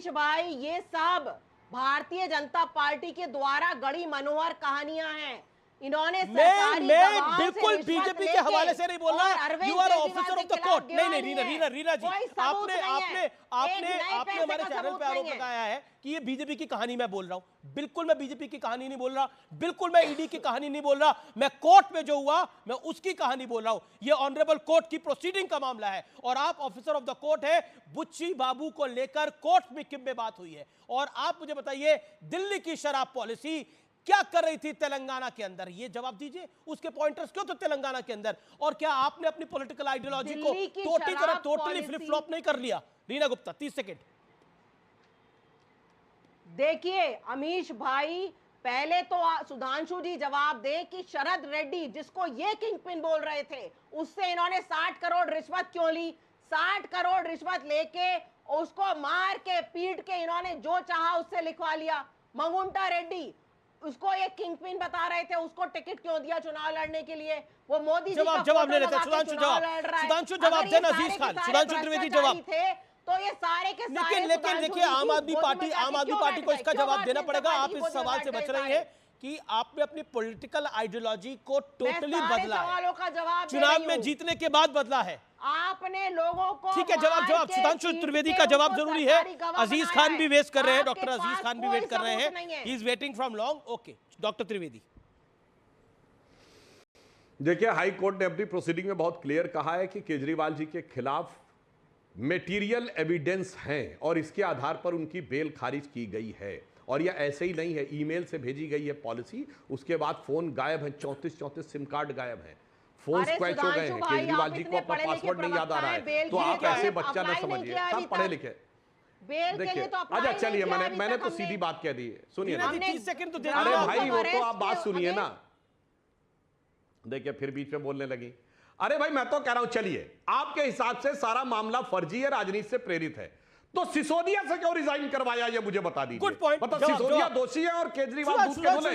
भाई, ये सब भारतीय जनता पार्टी के द्वारा गढ़ी मनोहर कहानियां हैं। इन्होंने मैं बिल्कुल बीजेपी के हवाले से नहीं बोल रहा। You are officer of the court. नहीं रीना जी, आपने हमारे चैनल पे आरोप लगाया है कि ये बीजेपी की कहानी मैं बोल रहा हूं। बिल्कुल मैं बीजेपी की कहानी नहीं बोल रहा, बिल्कुल मैं ईडी की कहानी नहीं बोल रहा। मैं कोर्ट में जो हुआ मैं उसकी कहानी बोल रहा हूं। ये ऑनरेबल कोर्ट की प्रोसीडिंग का मामला है और आप ऑफिसर ऑफ द कोर्ट है। बुच्ची बाबू को लेकर कोर्ट में बात हुई है और आप मुझे बताइए दिल्ली की शराब पॉलिसी क्या कर रही थी तेलंगाना के अंदर, ये जवाब दीजिए। उसके पॉइंटर्स क्यों थे तेलंगाना के अंदर और क्या आपने अपनी पॉलिटिकल आइडियोलॉजी को टोटली फ्लिप फ्लॉप नहीं कर लिया? रीना गुप्ता 30 सेकेंड। देखिए अमीश भाई, पहले तो सुधांशु जी जवाब दे कि शरद रेड्डी जिसको ये किंगपिन बोल रहे थे उससे इन्होंने 60 करोड़ रिश्वत क्यों ली? 60 करोड़ रिश्वत लेके उसको मार के पीट के इन्होंने जो चाहा उससे लिखवा लिया। मंगुंटा रेड्डी उसको एक किंगपिन बता रहे थे, उसको टिकट क्यों दिया चुनाव लड़ने के लिए? वो मोदी जी का जवाब ले लेते। सुधांशु जवाब देना। अजीज खान, सुधांशु त्रिवेदी जवाब थे तो ये सारे के सारे लेकिन देखिए आम आदमी पार्टी को इसका जवाब देना पड़ेगा। आप इस सवाल से बच रही हैं कि आपने अपनी पॉलिटिकल आइडियोलॉजी को टोटली बदला है, चुनाव में जीतने के बाद बदला है आपने लोगों को। ठीक है, जवाब सुधांशु त्रिवेदी का जवाब जरूरी है। अजीज खान भी वेट कर रहे हैं, डॉक्टर अजीज खान भी वेट कर रहे हैं। He is waiting from long. Okay doctor Trivedi. देखिए हाई कोर्ट ने अपनी प्रोसीडिंग में बहुत क्लियर कहा है कि केजरीवाल जी के खिलाफ मेटीरियल एविडेंस हैं और इसके आधार पर उनकी बेल खारिज की गई है। और यह ऐसे ही नहीं है, ईमेल से भेजी गई है पॉलिसी, उसके बाद फोन गायब है, 34 सिम कार्ड गायब है, फोन स्क्वैच हो गए हैं। केजरीवाल जी को अपना पासवर्ड नहीं याद आ रहा है, तो आप ऐसे बच्चा न समझिए, सब पढ़े लिखे। देखिए अच्छा चलिए, मैंने तो सीधी बात कह दी है, सुनिए ना। अरे भाई वो तो आप बात सुनिए ना, देखिए फिर बीच में बोलने लगी। अरे भाई मैं तो कह रहा हूं, चलिए आपके हिसाब से सारा मामला फर्जी है, राजनीति से प्रेरित है, तो सिसोदिया से क्यों रिजाइन करवाया ये मुझे बता दीजिए। Good point. मतलब सिसोदिया दोषी है और केजरीवाल दूध के धुले।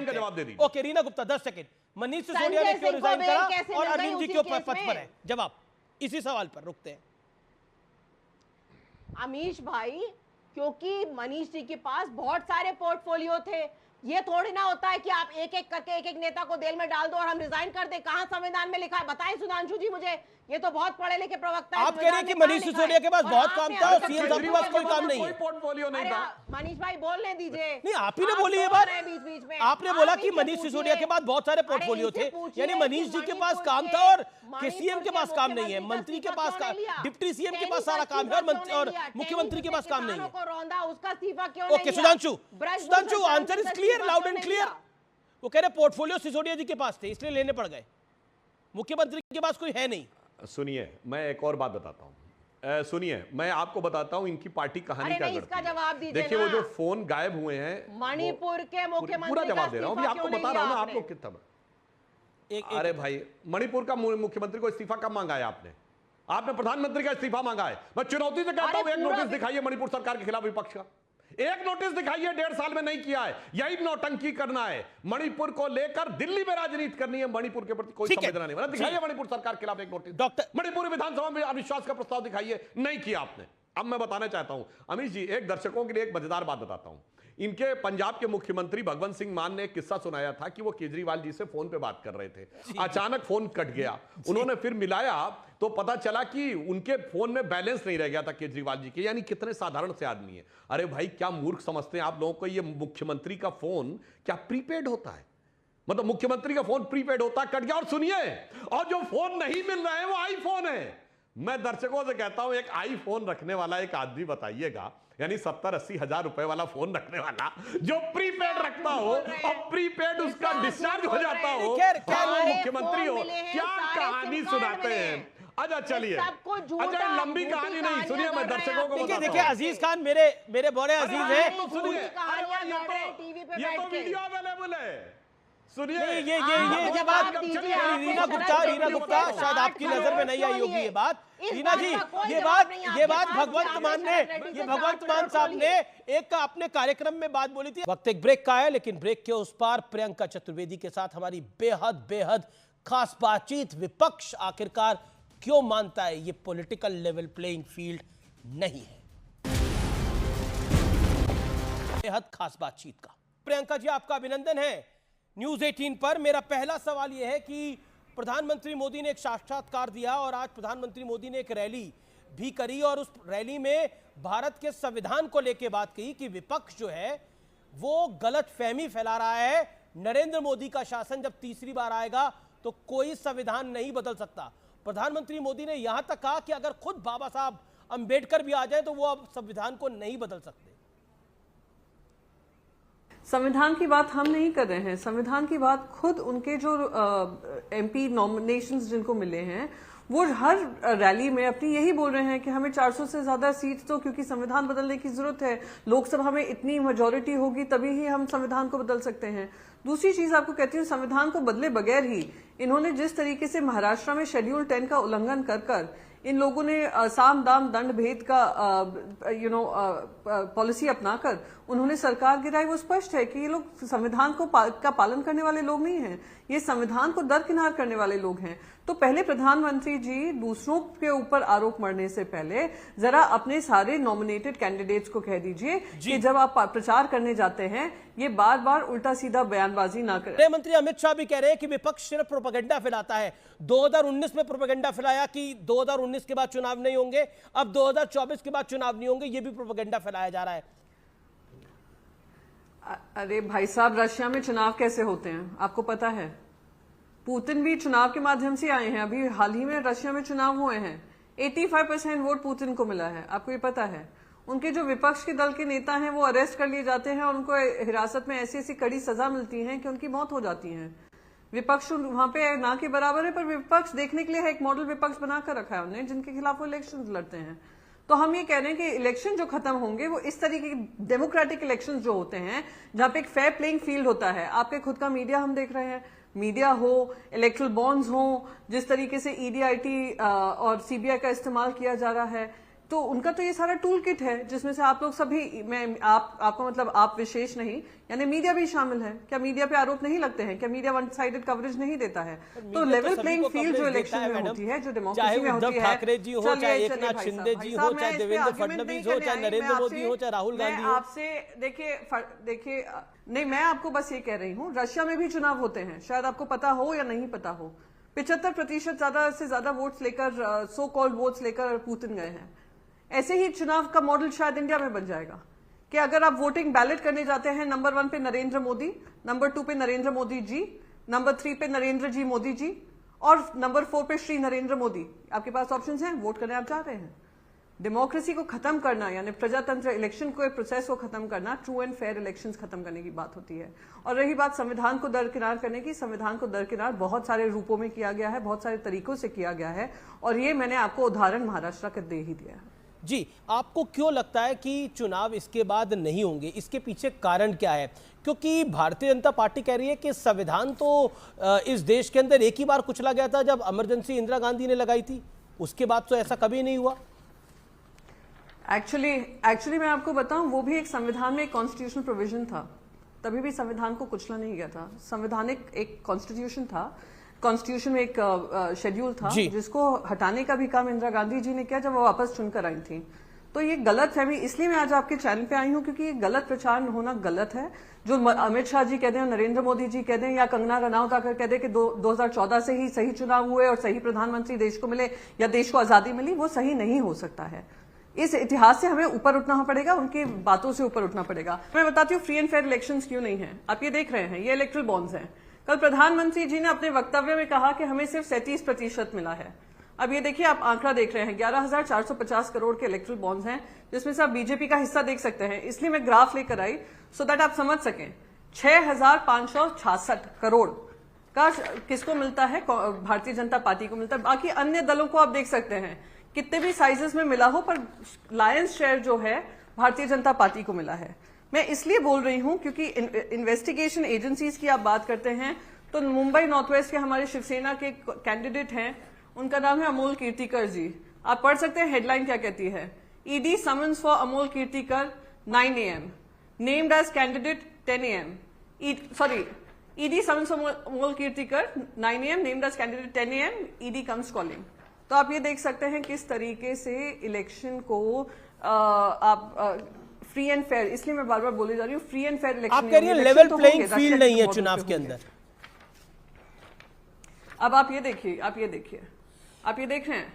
जवाब दे दीजिए। Okay Reena Gupta 10 second. मनीष सिसोदिया ने क्यों रिजाइन करा और अरविंद जी क्यों पद पर है? जवाब इसी सवाल पर रुकते हैं। अमीश भाई, क्योंकि मनीष जी के पास बहुत सारे पोर्टफोलियो थे। ये थोड़ी ना होता है कि आप एक एक करके एक एक नेता को जेल में डाल दो और हम रिजाइन कर दे। कहां संविधान में लिखा है बताएं सुधांशु जी मुझे। ये तो बहुत पढ़े लिखे प्रवक्ता है। आप कह रहे हैं कि मनीष सिसोदिया के पास बहुत काम था और सीएम साहब के पास कोई काम नहीं है। पोर्टफोलियो नहीं था। मनीष भाई बोलने दीजिए। नहीं आप ही ने बोली ये बात। बीच में आपने बोला कि मनीष सिसोदिया के पास बहुत सारे पोर्टफोलियो थे, यानी मनीष जी के पास काम था और सीएम के पास काम नहीं है, मंत्री के पास, डिप्टी सीएम के पास सारा काम है और मुख्यमंत्री के पास काम नहीं है। उसका इस्तीफा क्यों? Okay Sudhanshu answer is clear, loud and clear. वो कह रहे पोर्टफोलियो सिसोदिया जी के पास थे इसलिए लेने पड़ गए, मुख्यमंत्री के पास कोई है नहीं। सुनिए मैं एक और बात बताता हूं, सुनिए मैं आपको बताता हूं इनकी पार्टी कहानी क्या करती है। जवाब दीजिए। देखिए वो जो फोन गायब हुए हैं मणिपुर के मुख्यमंत्री, पूरा जवाब दे रहा हूं, अभी आपको बता रहा हूं ना, आप लोग कितना। अरे भाई मणिपुर का मुख्यमंत्री को इस्तीफा कब मांगा है आपने? आपने प्रधानमंत्री का इस्तीफा मांगा है। मैं चुनौती से कहता हूं एक नोटिस दिखाइए मणिपुर सरकार के खिलाफ विपक्ष का, एक नोटिस दिखाइए, 1.5 साल में नहीं किया है। यही नौटंकी करना है, मणिपुर को लेकर दिल्ली में राजनीति करनी है, मणिपुर के प्रति कोई संवेदना नहीं। दिखाइए मणिपुर सरकार के खिलाफ एक नोटिस। डॉक्टर मणिपुर विधानसभा में अविश्वास का प्रस्ताव दिखाइए, नहीं किया आपने। अब मैं बताना चाहता हूं अमीश जी, एक दर्शकों के लिए एक मजेदार बात बताता हूं। इनके पंजाब के मुख्यमंत्री भगवंत सिंह मान ने एक किस्सा सुनाया था कि वो केजरीवाल जी से फोन पे बात कर रहे थे, अचानक फोन कट गया, उन्होंने फिर मिलाया तो पता चला कि उनके फोन में बैलेंस नहीं रह गया था केजरीवाल जी के। यानी कितने साधारण से आदमी है। अरे भाई क्या मूर्ख समझते हैं आप लोगों को, ये मुख्यमंत्री का फोन क्या प्रीपेड होता है? मतलब मुख्यमंत्री का फोन प्रीपेड होता है, कट गया। और सुनिए, और जो फोन नहीं मिल रहा है वो आईफोन है। मैं दर्शकों से कहता हूं एक आईफोन रखने वाला एक आदमी बताइएगा, यानी 70-80 हजार रुपए वाला फोन रखने वाला जो प्रीपेड रखता हो और प्रीपेड उसका डिस्चार्ज हो जाता हो, मुख्यमंत्री हो, क्या कहानी सुनाते हैं। अच्छा चलिए, अच्छा लंबी कहानी नहीं, सुनिए मैं दर्शकों को बताता हूं। देखिए अजीज खान मेरे बड़े अजीज हैं, ये तो वीडियो अवेलेबल है, सुनिए। ये बात रीना गुप्ता शायद आपकी नजर में नहीं आई होगी ये बात। रीना जी ये बात भगवंत मान साहब ने एक अपने कार्यक्रम में बात बोली थी। वक्त एक ब्रेक का है, लेकिन ब्रेक के उस पार प्रियंका चतुर्वेदी के साथ हमारी बेहद खास बातचीत। विपक्ष आखिरकार क्यों मानता है ये पॉलिटिकल लेवल प्लेइंग फील्ड नहीं है? बेहद खास बातचीत का। प्रियंका जी आपका अभिनंदन है न्यूज 18 पर मेरा पहला सवाल यह है कि प्रधानमंत्री मोदी ने एक साक्षात्कार दिया और आज प्रधानमंत्री मोदी ने एक रैली भी करी और उस रैली में भारत के संविधान को लेकर बात कही कि विपक्ष जो है वो गलत फहमी फैला रहा है। नरेंद्र मोदी का शासन जब तीसरी बार आएगा तो कोई संविधान नहीं बदल सकता। प्रधानमंत्री मोदी ने यहां तक कहा कि अगर खुद बाबा साहब अंबेडकर भी आ जाए तो वो अब संविधान को नहीं बदल सकते। संविधान की बात हम नहीं कर रहे हैं, संविधान की बात खुद उनके जो एमपी नॉमिनेशंस जिनको मिले हैं वो हर रैली में अपनी यही बोल रहे हैं कि हमें 400 से ज्यादा सीट दो क्योंकि संविधान बदलने की जरूरत है, लोकसभा में इतनी मेजोरिटी होगी तभी ही हम संविधान को बदल सकते हैं। दूसरी चीज आपको कहती हूँ, संविधान को बदले बगैर ही इन्होंने जिस तरीके से महाराष्ट्र में शेड्यूल 10 का उल्लंघन कर इन लोगों ने साम दाम दंड भेद का पॉलिसी अपनाकर उन्होंने सरकार गिराई, वो स्पष्ट है कि ये लोग संविधान का पालन करने वाले लोग नहीं हैं, ये संविधान को दरकिनार करने वाले लोग हैं। तो पहले प्रधानमंत्री जी दूसरों के ऊपर आरोप मढ़ने से पहले जरा अपने सारे नॉमिनेटेड कैंडिडेट्स को कह दीजिए कि जब आप प्रचार करने जाते हैं ये बार बार उल्टा सीधा बयानबाजी ना करें। गृह मंत्री अमित शाह भी कह रहे हैं कि विपक्ष सिर्फ प्रोपेगेंडा फैलाता है। 2019 में प्रोपेगेंडा फैलाया कि 2019 के बाद चुनाव नहीं होंगे, अब 2024 के बाद चुनाव नहीं होंगे, ये भी प्रोपेगेंडा फैलाया जा रहा है। अरे भाई साहब, रशिया में चुनाव कैसे होते हैं आपको पता है? पुतिन भी चुनाव के माध्यम से आए हैं, अभी हाल ही में रशिया में चुनाव हुए हैं, 85% वोट पुतिन को मिला है, आपको ये पता है। उनके जो विपक्ष के दल के नेता हैं वो अरेस्ट कर लिए जाते हैं और उनको हिरासत में ऐसी ऐसी कड़ी सजा मिलती है कि उनकी मौत हो जाती है। विपक्ष वहां पे ना के बराबर है, पर विपक्ष देखने के लिए एक मॉडल विपक्ष बनाकर रखा है उन्हें, जिनके खिलाफ वो इलेक्शन लड़ते हैं। तो हम ये कह रहे हैं कि इलेक्शन जो खत्म होंगे वो इस तरीके के डेमोक्रेटिक इलेक्शन जो होते हैं जहां पे एक फेयर प्लेइंग फील्ड होता है। आपके खुद का मीडिया हम देख रहे हैं, मीडिया हो, इलेक्ट्रल बॉन्ड्स हो, जिस तरीके से ईडीआईटी और सीबीआई का इस्तेमाल किया जा रहा है, तो उनका तो ये सारा टूल किट है जिसमें से आप लोग सभी, मैं आपका मतलब आप विशेष नहीं, यानी मीडिया भी शामिल है। क्या मीडिया पे आरोप नहीं लगते हैं? क्या मीडिया वन साइडेड कवरेज नहीं देता है? तो लेवल प्लेइंग फील्ड जो इलेक्शन में होती है, जो डेमोक्रेसी में होती है, चाहे ठाकरे जी हो, चाहे एकनाथ शिंदे जी हो, चाहे देवेंद्र फडणवीस हो, चाहे नरेंद्र मोदी हो, चाहे राहुल गांधी हो, आपसे देखिए नहीं, मैं आपको बस ये कह रही हूँ, रशिया में भी चुनाव होते हैं, शायद आपको पता हो या नहीं पता हो। 75% ज्यादा से ज्यादा वोट्स लेकर, सो कॉल्ड वोट्स लेकर पुतिन गए हैं। ऐसे ही चुनाव का मॉडल शायद इंडिया में बन जाएगा कि अगर आप वोटिंग बैलेट करने जाते हैं, नंबर 1 पे नरेंद्र मोदी, नंबर 2 पे नरेंद्र मोदी जी, नंबर 3 पे नरेंद्र जी मोदी जी और नंबर 4 पे श्री नरेंद्र मोदी, आपके पास ऑप्शंस हैं, वोट करने आप जा रहे हैं। डेमोक्रेसी को खत्म करना, यानी प्रजातंत्र इलेक्शन को, प्रोसेस को खत्म करना, ट्रू एंड फेयर इलेक्शंस खत्म करने की बात होती है। और रही बात संविधान को दरकिनार करने की, संविधान को दरकिनार बहुत सारे रूपों में किया गया है, बहुत सारे तरीकों से किया गया है, और ये मैंने आपको उदाहरण महाराष्ट्र का दे ही दिया है। जी, आपको क्यों लगता है कि चुनाव इसके बाद नहीं होंगे? इसके पीछे कारण क्या है? क्योंकि भारतीय जनता पार्टी कह रही है कि संविधान तो इस देश के अंदर एक ही बार कुचला गया था जब इमरजेंसी इंदिरा गांधी ने लगाई थी, उसके बाद तो ऐसा कभी नहीं हुआ। एक्चुअली मैं आपको बताऊं, वो भी एक संविधान में एक कॉन्स्टिट्यूशनल प्रोविजन था, तभी भी संविधान को कुचला नहीं गया था। संवैधानिक एक कॉन्स्टिट्यूशन था, कॉन्स्टिट्यूशन में एक शेड्यूल था जिसको हटाने का भी काम इंदिरा गांधी जी ने किया जब वो वापस चुनकर आई थी। तो ये गलत फहमी, इसलिए मैं आज आपके चैनल पे आई हूं क्योंकि ये गलत प्रचार होना गलत है। जो अमित शाह जी कह दें, नरेंद्र मोदी जी कह दें, या कंगना रनौत आकर कह दें कि 2014 से ही सही चुनाव हुए और सही प्रधानमंत्री देश को मिले या देश को आजादी मिली, वो सही नहीं हो सकता है। इस इतिहास से हमें ऊपर उठना पड़ेगा, उनकी बातों से ऊपर उठना पड़ेगा। मैं बताती हूँ फ्री एंड फेयर इलेक्शंस क्यों नहीं है। आप ये देख रहे हैं, ये इलेक्ट्रल बॉन्ड्स हैं। कल प्रधानमंत्री जी ने अपने वक्तव्य में कहा कि हमें सिर्फ 37% मिला है। अब ये देखिए, आप आंकड़ा देख रहे हैं, 11,450 करोड़ के इलेक्ट्रल बॉन्ड्स हैं, जिसमें से आप बीजेपी का हिस्सा देख सकते हैं। इसलिए मैं ग्राफ लेकर आई सो दैट आप समझ सकें। 6,566 करोड़ का किसको मिलता है? भारतीय जनता पार्टी को मिलता है। बाकी अन्य दलों को आप देख सकते हैं, कितने भी साइजेस में मिला हो, पर लायंस शेयर जो है भारतीय जनता पार्टी को मिला है। मैं इसलिए बोल रही हूं क्योंकि इन्वेस्टिगेशन एजेंसीज की आप बात करते हैं तो मुंबई नॉर्थ वेस्ट के हमारे शिवसेना के कैंडिडेट हैं, उनका नाम है अमोल कीर्तिकर जी। आप पढ़ सकते हैं हेडलाइन क्या कहती है, ED summons for Amol Kirtikar 9 AM, named as candidate 10 AM। ED summons for Amol Kirtikar 9 AM, named as candidate 10 AM, ED comes calling. तो आप ये देख सकते हैं किस तरीके से इलेक्शन को आप फ्री एंड फेयर, इसलिए मैं बार बार बोले जा रही हूँ फ्री एंड फेयर इलेक्शन। आप कह रही हैं लेवल प्लेइंग फील्ड नहीं है चुनाव के अंदर। अब आप ये देखिए, आप ये देख रहे हैं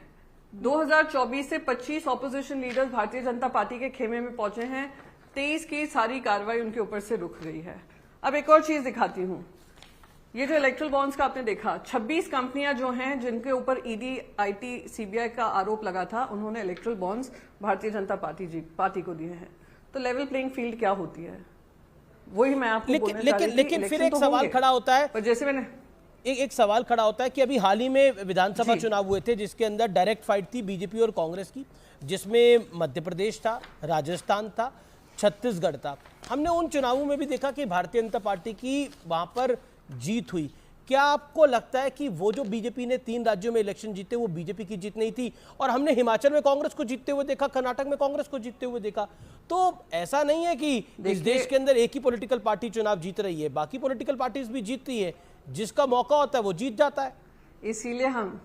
2024 से 25 opposition leaders Bharatiya Janata party के खेमे में पहुंचे हैं, 23 की सारी कार्रवाई उनके ऊपर से रुक गई है। अब एक और चीज दिखाती हूं, ये जो इलेक्ट्रल बॉन्ड्स का आपने देखा, 26 कंपनियां जो हैं जिनके ऊपर ईडी, आईटी, सीबीआई का आरोप लगा था, उन्होंने erectile bonds Bharatiya Janata party को दिए हैं। तो लेवल प्लेइंग फील्ड क्या होती है, वही मैं आपको बोलने जा रही थी। लेकिन फिर एक सवाल खड़ा होता है, पर जैसे मैंने एक सवाल खड़ा होता है कि अभी हाल ही में विधानसभा चुनाव हुए थे जिसके अंदर डायरेक्ट फाइट थी बीजेपी और कांग्रेस की, जिसमें मध्य प्रदेश था, राजस्थान था, छत्तीसगढ़ था। हमने उन चुनावों में भी देखा कि भारतीय जनता पार्टी की वहां पर जीत हुई। क्या आपको लगता है कि वो जो बीजेपी ने 3 राज्यों में इलेक्शन जीते वो बीजेपी की जीत नहीं थी? और हमने हिमाचल में कांग्रेस को जीतते हुए देखा, कर्नाटक में कांग्रेस को जीतते हुए देखा। तो ऐसा नहीं है कि इस देश के अंदर एक ही पॉलिटिकल पार्टी चुनाव जीत रही है, बाकी पॉलिटिकल पार्टीज भी जीतती है, जिसका मौका होता है वो जीत जाता है। इसीलिए हम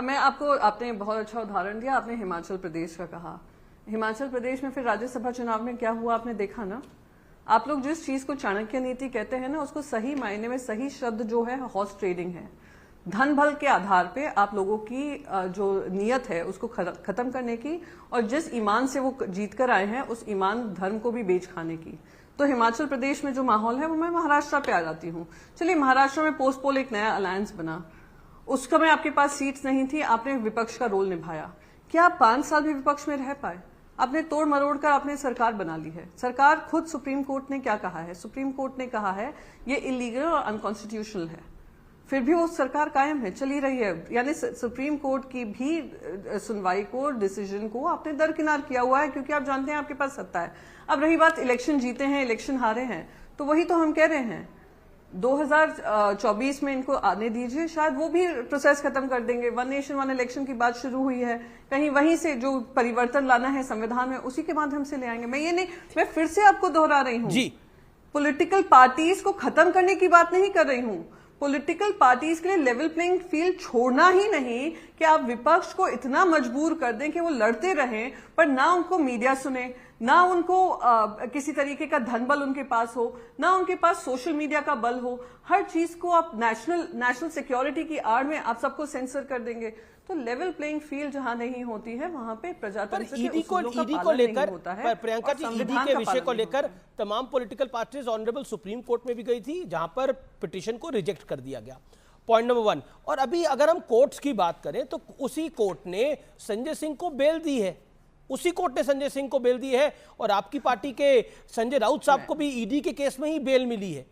मैं आपको, आपने बहुत अच्छा उदाहरण दिया, आपने हिमाचल प्रदेश का कहा। हिमाचल प्रदेश में फिर राज्यसभा चुनाव में क्या हुआ आपने देखा ना। आप लोग जिस चीज को चाणक्य नीति कहते हैं ना, उसको सही मायने में सही शब्द जो है हॉर्स ट्रेडिंग है। धन बल के आधार पे आप लोगों की जो नियत है उसको खत्म करने की, और जिस ईमान से वो जीत कर आए हैं उस ईमान धर्म को भी बेच खाने की। तो हिमाचल प्रदेश में जो माहौल है वो मैं महाराष्ट्र पे आ जाती हूँ। चलिए, महाराष्ट्र में पोस्ट पोल एक नया अलायंस बना, उस समय आपके पास सीट्स नहीं थी, आपने विपक्ष का रोल निभाया। क्या आप 5 साल भी विपक्ष में रह पाए? आपने तोड़ मरोड़ कर आपने सरकार बना ली है। सरकार खुद, सुप्रीम कोर्ट ने क्या कहा है? सुप्रीम कोर्ट ने कहा है ये इलीगल और अनकॉन्स्टिट्यूशनल है, फिर भी वो सरकार कायम है, चली रही है। यानी सुप्रीम कोर्ट की भी सुनवाई को, डिसीजन को आपने दरकिनार किया हुआ है, क्योंकि आप जानते हैं आपके पास सत्ता है। अब रही बात इलेक्शन जीते हैं, इलेक्शन हारे हैं, तो वही तो हम कह रहे हैं 2024 में इनको आने दीजिए, शायद वो भी प्रोसेस खत्म कर देंगे। 1 नेशन 1 इलेक्शन की बात शुरू हुई है, कहीं वहीं से जो परिवर्तन लाना है संविधान में उसी के माध्यम से ले आएंगे। मैं फिर से आपको दोहरा रही हूँ जी, पॉलिटिकल पार्टीज को खत्म करने की बात नहीं कर रही हूँ। पॉलिटिकल पार्टीज के लिए लेवल प्लेइंग फील्ड छोड़ना ही नहीं कि आप विपक्ष को इतना मजबूर कर दें कि वो लड़ते रहें, पर ना उनको मीडिया सुने, ना उनको किसी तरीके का धन बल उनके पास हो, ना उनके पास सोशल मीडिया का बल हो। हर चीज को आप नेशनल सिक्योरिटी की आड़ में आप सबको सेंसर कर देंगे। तो लेवल प्लेइंग फील्ड जहां नहीं होती है वहां पे प्रजातंत्र के उसूलों का पालन नहीं होता है। प्रियंका जी, ईडी के विषय को लेकर तमाम political parties honourable supreme court में भी गई थी, जहां पर पिटीशन को रिजेक्ट कर दिया गया। Point number 1। और अभी अगर हम कोर्ट्स की बात करें तो उसी कोर्ट ने संजय सिंह को बेल दी है, उसी कोर्ट ने संजय सिंह को बेल दी है, और आपकी पार्टी के संजय राउत साहब को भी ईडी के केस में ही बेल मिली है।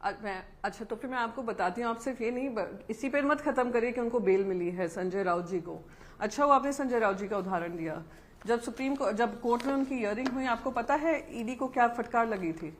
अच्छा, तो फिर मैं आपको बताती हूँ, आप सिर्फ ये नहीं, इसी पर मत खत्म करिए कि उनको बेल मिली है संजय राउत जी को। अच्छा, वो आपने संजय राउत जी का उदाहरण दिया। जब कोर्ट में उनकी हियरिंग हुई, आपको पता है ईडी को क्या फटकार लगी थी?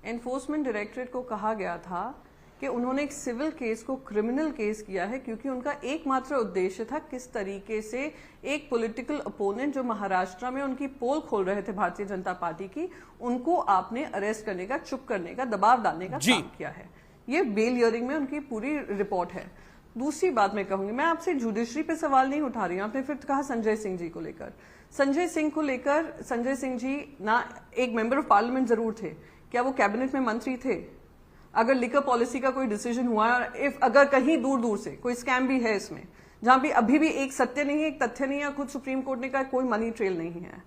एनफोर्समेंट डायरेक्टरेट को कहा गया था कि उन्होंने एक सिविल केस को क्रिमिनल केस किया है, क्योंकि उनका एकमात्र उद्देश्य था किस तरीके से एक पॉलिटिकल अपोनेंट जो महाराष्ट्र में उनकी पोल खोल रहे थे भारतीय जनता पार्टी की, उनको आपने अरेस्ट करने का, चुप करने का, दबाव डालने का काम किया है। ये बेल हियरिंग में उनकी पूरी रिपोर्ट है। दूसरी बात मैं कहूंगी, मैं आपसे जुडिशरी पे सवाल नहीं उठा रही हूं। आपने फिर कहा संजय सिंह जी को लेकर, संजय सिंह जी ना एक मेंबर ऑफ पार्लियामेंट जरूर थे, क्या वो कैबिनेट में मंत्री थे? अगर लिकर पॉलिसी का कोई डिसीजन हुआ, अगर कहीं दूर दूर से कोई स्कैम भी है इसमें, जहां भी अभी भी एक सत्य नहीं है, एक तथ्य नहीं है, खुद सुप्रीम कोर्ट ने कहा कोई मनी ट्रेल नहीं है,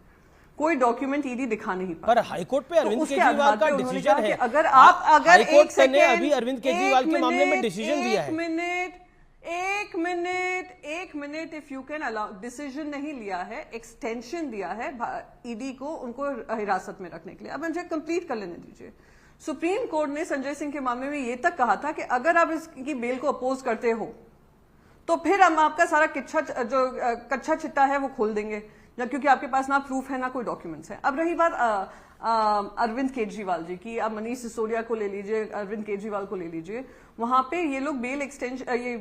कोई डॉक्यूमेंट ईडी दिखा नहीं पाया। पर हाईकोर्ट पे अरविंद केजरीवाल का डिसीजन है। अगर एक सेकंड, अभी अरविंद केजरीवाल के मामले में डिसीजन दिया है। एक minute, if you can allow, decision नहीं लिया है, एक्सटेंशन दिया है ईडी को, उनको हिरासत में रखने के लिए। अब मुझे कंप्लीट कर लेने दीजिए। सुप्रीम कोर्ट ने संजय सिंह के मामले में यह तक कहा था कि अगर आप इसकी बेल को अपोज करते हो तो फिर हम आपका सारा कच्चा चिट्टा है वो खोल देंगे, क्योंकि आपके पास ना प्रूफ है ना कोई डॉक्यूमेंट्स है। अब रही बात अरविंद केजरीवाल जी की, आप मनीष सिसोदिया को ले लीजिए, अरविंद केजरीवाल को ले लीजिए, वहां पे ये लोग बेल एक्सटेंशन, ये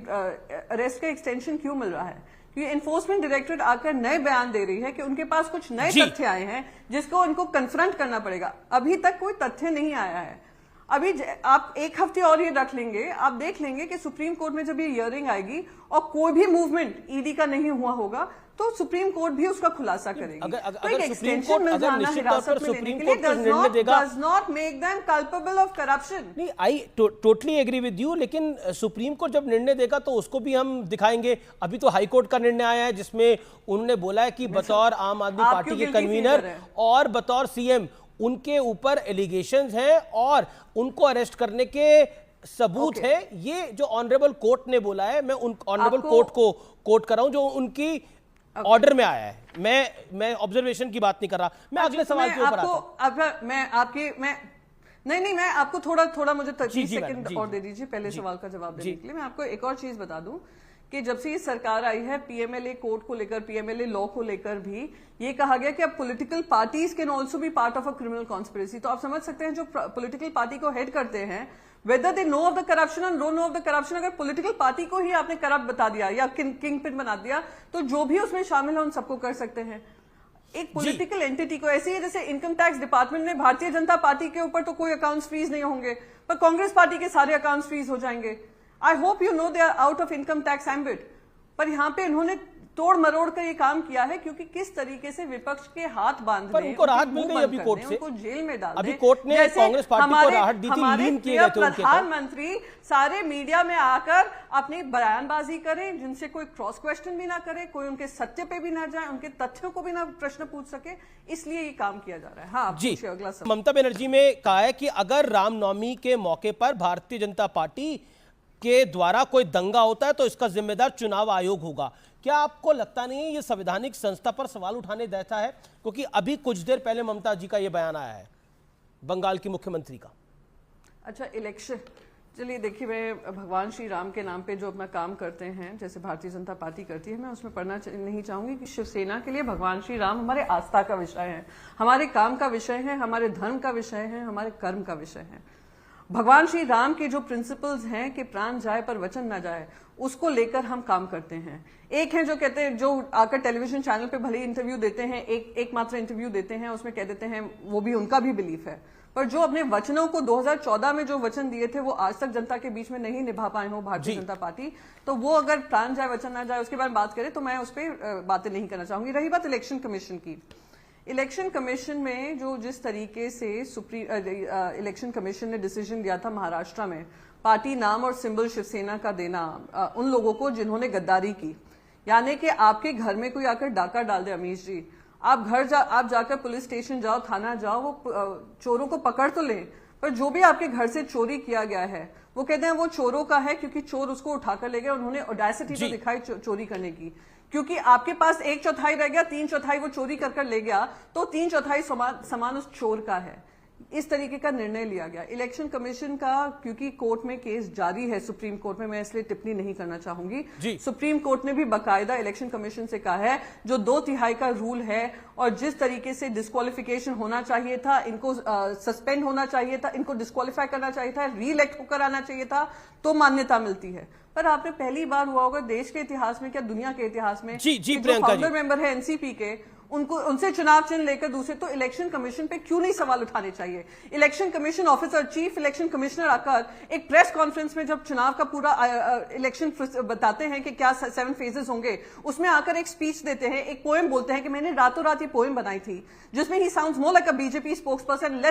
अरेस्ट का एक्सटेंशन क्यों मिल रहा है? क्योंकि एनफोर्समेंट डायरेक्टरेट आकर नए बयान दे रही है कि उनके पास कुछ नए तथ्य आए हैं जिसको उनको कन्फ्रंट करना पड़ेगा। अभी तक कोई तथ्य नहीं आया है। अभी आप 1 हफ्ते और ये रख लेंगे, आप देख लेंगे कि सुप्रीम कोर्ट में जब ये हियरिंग आएगी और कोई भी मूवमेंट ईडी का नहीं हुआ होगा, तो सुप्रीम कोर्ट भी उसका खुलासा करेगी। अगर तो एक सुप्रीम extension कोर्ट मिल अगर जाना निश्चित तौर हिरासत पर में लेने सुप्रीम के लिए कोर्ट कुछ निर्णय देगा, does not make them culpable of corruption। नहीं, I totally agree with you, लेकिन सुप्रीम कोर्ट जब निर्णय देगा तो उसको भी हम दिखाएंगे। अभी तो हाई कोर्ट का निर्णय आया है जिसमें उन्होंने बोला है कि बतौर आम आदमी पार्टी के कन्वीनर और बतौर सीएम उनके ऊपर एलिगेशंस हैं और उनको अरेस्ट करने के सबूत है। ये जो ऑनरेबल कोर्ट ने बोला है, मैं उन ऑनरेबल कोर्ट को कोट कर रहा हूं जो उनकी ऑर्डर में आया है। मैं ऑब्जर्वेशन की बात नहीं कर रहा, मैं अगले सवाल के ऊपर मैं आपको थोड़ा मुझे 30 सेकंड और दे दीजिए पहले सवाल का जवाब देने के लिए। मैं आपको एक और चीज बता दूं कि जब से ये सरकार आई है, पीएमएलए कोड को लेकर, पीएमएलए लॉ को लेकर भी ये कहा गया कि अब political parties can also be part of a criminal conspiracy. तो आप समझ सकते हैं जो पॉलिटिकल पार्टी को हेड करते हैं, whether they know of the corruption और don't know of the corruption, अगर पॉलिटिकल पार्टी को ही आपने करप्ट बता दिया या किंग पिन बना दिया तो जो भी उसमें शामिल है उन सबको कर सकते हैं। एक पॉलिटिकल एंटिटी को ऐसे ही जैसे इनकम टैक्स डिपार्टमेंट में भारतीय जनता पार्टी के ऊपर तो कोई अकाउंट्स फ्रीज नहीं होंगे, पर कांग्रेस पार्टी के सारे अकाउंट्स फ्रीज हो जाएंगे। I hope you know they are out of income tax ambit. पर यहाँ पे इन्होंने तोड़ मरोड़ कर ये काम किया है क्योंकि किस तरीके से विपक्ष के हाथ बांधने, पर उनको राहत मिल गई अभी कोर्ट से, उनको जेल में डाल अभी कोर्ट ने कांग्रेस पार्टी को राहत दी थी, लीन किए गए थे उनके। प्रधानमंत्री सारे मीडिया में आकर अपनी बयानबाजी करें जिनसे कोई क्रॉस क्वेश्चन भी ना करे, कोई उनके सत्य पे भी ना जाए, उनके तथ्यों को भी ना प्रश्न पूछ सके, इसलिए ये काम किया जा रहा है। हाँ जी, अगला सवाल। ममता बनर्जी ने कहा है कि अगर रामनवमी के मौके पर भारतीय जनता पार्टी के द्वारा कोई दंगा होता है तो इसका जिम्मेदार चुनाव आयोग होगा। क्या आपको लगता नहीं है ये संवैधानिक संस्था पर सवाल उठाने देता है? क्योंकि अभी कुछ देर पहले ममता जी का ये बयान आया है बंगाल की मुख्यमंत्री का। अच्छा, इलेक्शन, चलिए देखिए, मैं भगवान श्री राम के नाम पे जो अपना काम करते हैं जैसे भारतीय जनता पार्टी करती है, मैं उसमें पढ़ना नहीं चाहूंगी कि शिवसेना के लिए भगवान श्री राम हमारे आस्था का विषय है, हमारे काम का विषय है, हमारे धर्म का विषय है, हमारे कर्म का विषय है। भगवान श्री राम के जो प्रिंसिपल्स हैं कि प्राण जाए पर वचन ना जाए, उसको लेकर हम काम करते हैं। एक है जो कहते हैं, जो आकर टेलीविजन चैनल पे भले इंटरव्यू देते हैं, एक मात्र इंटरव्यू देते हैं, उसमें कह देते हैं वो भी उनका भी बिलीफ है, पर जो अपने वचनों को 2014 में जो वचन दिए थे वो आज तक जनता के बीच में नहीं निभा पाए हो भारतीय जनता पार्टी, तो वो अगर प्राण जाए वचन ना जाए उसके बारे में बात करें तो मैं उस पर बातें नहीं करना चाहूंगी। रही बात इलेक्शन कमीशन की, इलेक्शन कमीशन में जो जिस तरीके से इलेक्शन कमीशन ने डिसीजन लिया था महाराष्ट्र में पार्टी नाम और सिंबल शिवसेना का देना उन लोगों को जिन्होंने गद्दारी की, यानी कि आपके घर में कोई आकर डाका डाल दे, अमीश जी आप जाकर पुलिस स्टेशन जाओ, थाना जाओ, वो चोरों को पकड़ तो लें, पर जो भी आपके घर से चोरी किया गया है वो कहते हैं वो चोरों का है क्योंकि चोर उसको उठाकर ले गए, उन्होंने ऑडेसिटी तो दिखाई चोरी करने की, क्योंकि आपके पास 1/4 रह गया, 3/4 वो चोरी कर ले गया, तो 3/4 सामान उस चोर का है। इस तरीके का निर्णय लिया गया इलेक्शन कमीशन का, क्योंकि कोर्ट में केस जारी है सुप्रीम कोर्ट में, मैं इसलिए टिप्पणी नहीं करना चाहूंगी। सुप्रीम कोर्ट ने भी बाकायदा इलेक्शन कमीशन से कहा है जो 2/3 का रूल है और जिस तरीके से डिस्क्वालिफिकेशन होना चाहिए था, इनको सस्पेंड होना चाहिए था, इनको डिस्क्वालीफाई करना चाहिए था, रीइलेक्ट होकर आना चाहिए था, तो मान्यता मिलती है। पर आपने पहली बार हुआ होगा देश के इतिहास में, क्या दुनिया के इतिहास में, जो फाउंडर मेंबर है एनसीपी के, उनसे चुनाव चिन्ह लेकर दूसरे, तो इलेक्शन कमीशन पे क्यों नहीं सवाल उठाने चाहिए? Election commission officer, chief election commissioner आकर एक प्रेस कॉन्फ्रेंस में जब चुनाव का पूरा इलेक्शन बताते हैं कि क्या 7 फेजेस होंगे, उसमें आकर एक स्पीच देते हैं, एक पोएम बोलते हैं कि मैंने रातों रात ये पोएम बनाई थी, जिसमें he sounds more like a BJP spokesperson,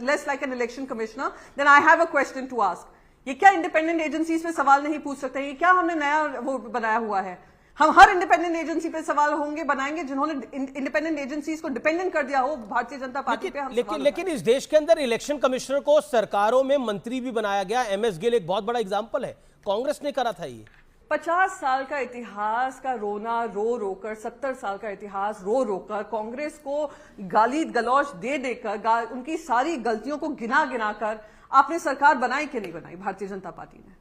less like an election commissioner. Then I have a question to ask, ये क्या इंडिपेंडेंट एजेंसीज पे सवाल नहीं पूछ सकते? ये क्या हमने नया वो बनाया हुआ है? हम हर इंडिपेंडेंट एजेंसी पे सवाल होंगे बनाएंगे जिन्होंने इंडिपेंडेंट एजेंसीज को डिपेंडेंट कर दिया हो भारतीय जनता पार्टी पे। लेकिन इस देश के अंदर इलेक्शन कमिश्नर को सरकारों में मंत्री भी बनाया गया। एमएस गिल एक बहुत बड़ा एग्जांपल है, कांग्रेस ने करा था ये। 50 साल का इतिहास का रोना रो रोकर, 70 साल का इतिहास रो रोकर, कांग्रेस को गाली गलौज दे देकर, उनकी सारी गलतियों को गिना गिना कर आपने सरकार बनाई कि नहीं बनाई? भारतीय जनता पार्टी ने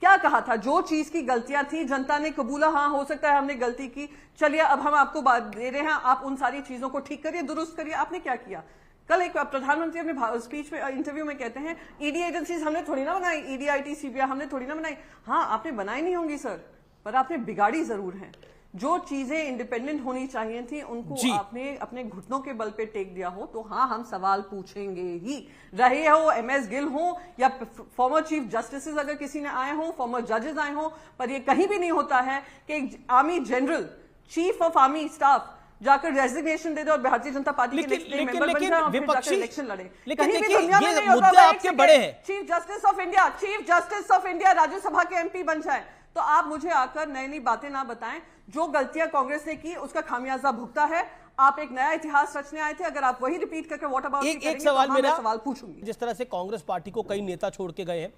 क्या कहा था? जो चीज की गलतियां थी जनता ने कबूला, हाँ हो सकता है हमने गलती की, चलिए अब हम आपको बात दे रहे हैं, आप उन सारी चीजों को ठीक करिए, दुरुस्त करिए। आपने क्या किया? कल एक प्रधानमंत्री अपने स्पीच में, इंटरव्यू में कहते हैं ईडी एजेंसीज हमने थोड़ी ना बनाई, ईडी आईटी सीबीआई हमने थोड़ी ना बनाई। हाँ आपने बनाई नहीं होंगी सर, पर आपने बिगाड़ी जरूर है। जो चीजें इंडिपेंडेंट होनी चाहिए थी उनको आपने अपने घुटनों के बल पे टेक दिया हो, तो हाँ हम सवाल पूछेंगे ही, रहे हो एमएस गिल हो या फॉर्मर चीफ जस्टिस अगर किसी ने आए हो, फॉर्मर जजेस आए हो, पर ये कहीं भी नहीं होता है कि एक army general chief of army staff जाकर रेजिग्नेशन दे दे और भारतीय जनता पार्टी के नेक्स्ट मेंबर बन जाए और फिर जाकर इलेक्शन लड़े। कहीं भी दुनिया में नहीं होता है आपके बड़े हैं। Chief justice of India Rajya Sabha के एमपी बन जाए। तो आप मुझे आकर नई नई बातें ना बताएं। जो गलतियां कांग्रेस ने की उसका खामियाजा भुगता है। आप एक नया इतिहास रचने आए थे, अगर आप वही रिपीट करके व्हाट अबाउट एक सवाल मेरा सवाल पूछूंगी। जिस तरह से कांग्रेस पार्टी को कई नेता छोड़ के गए हैं,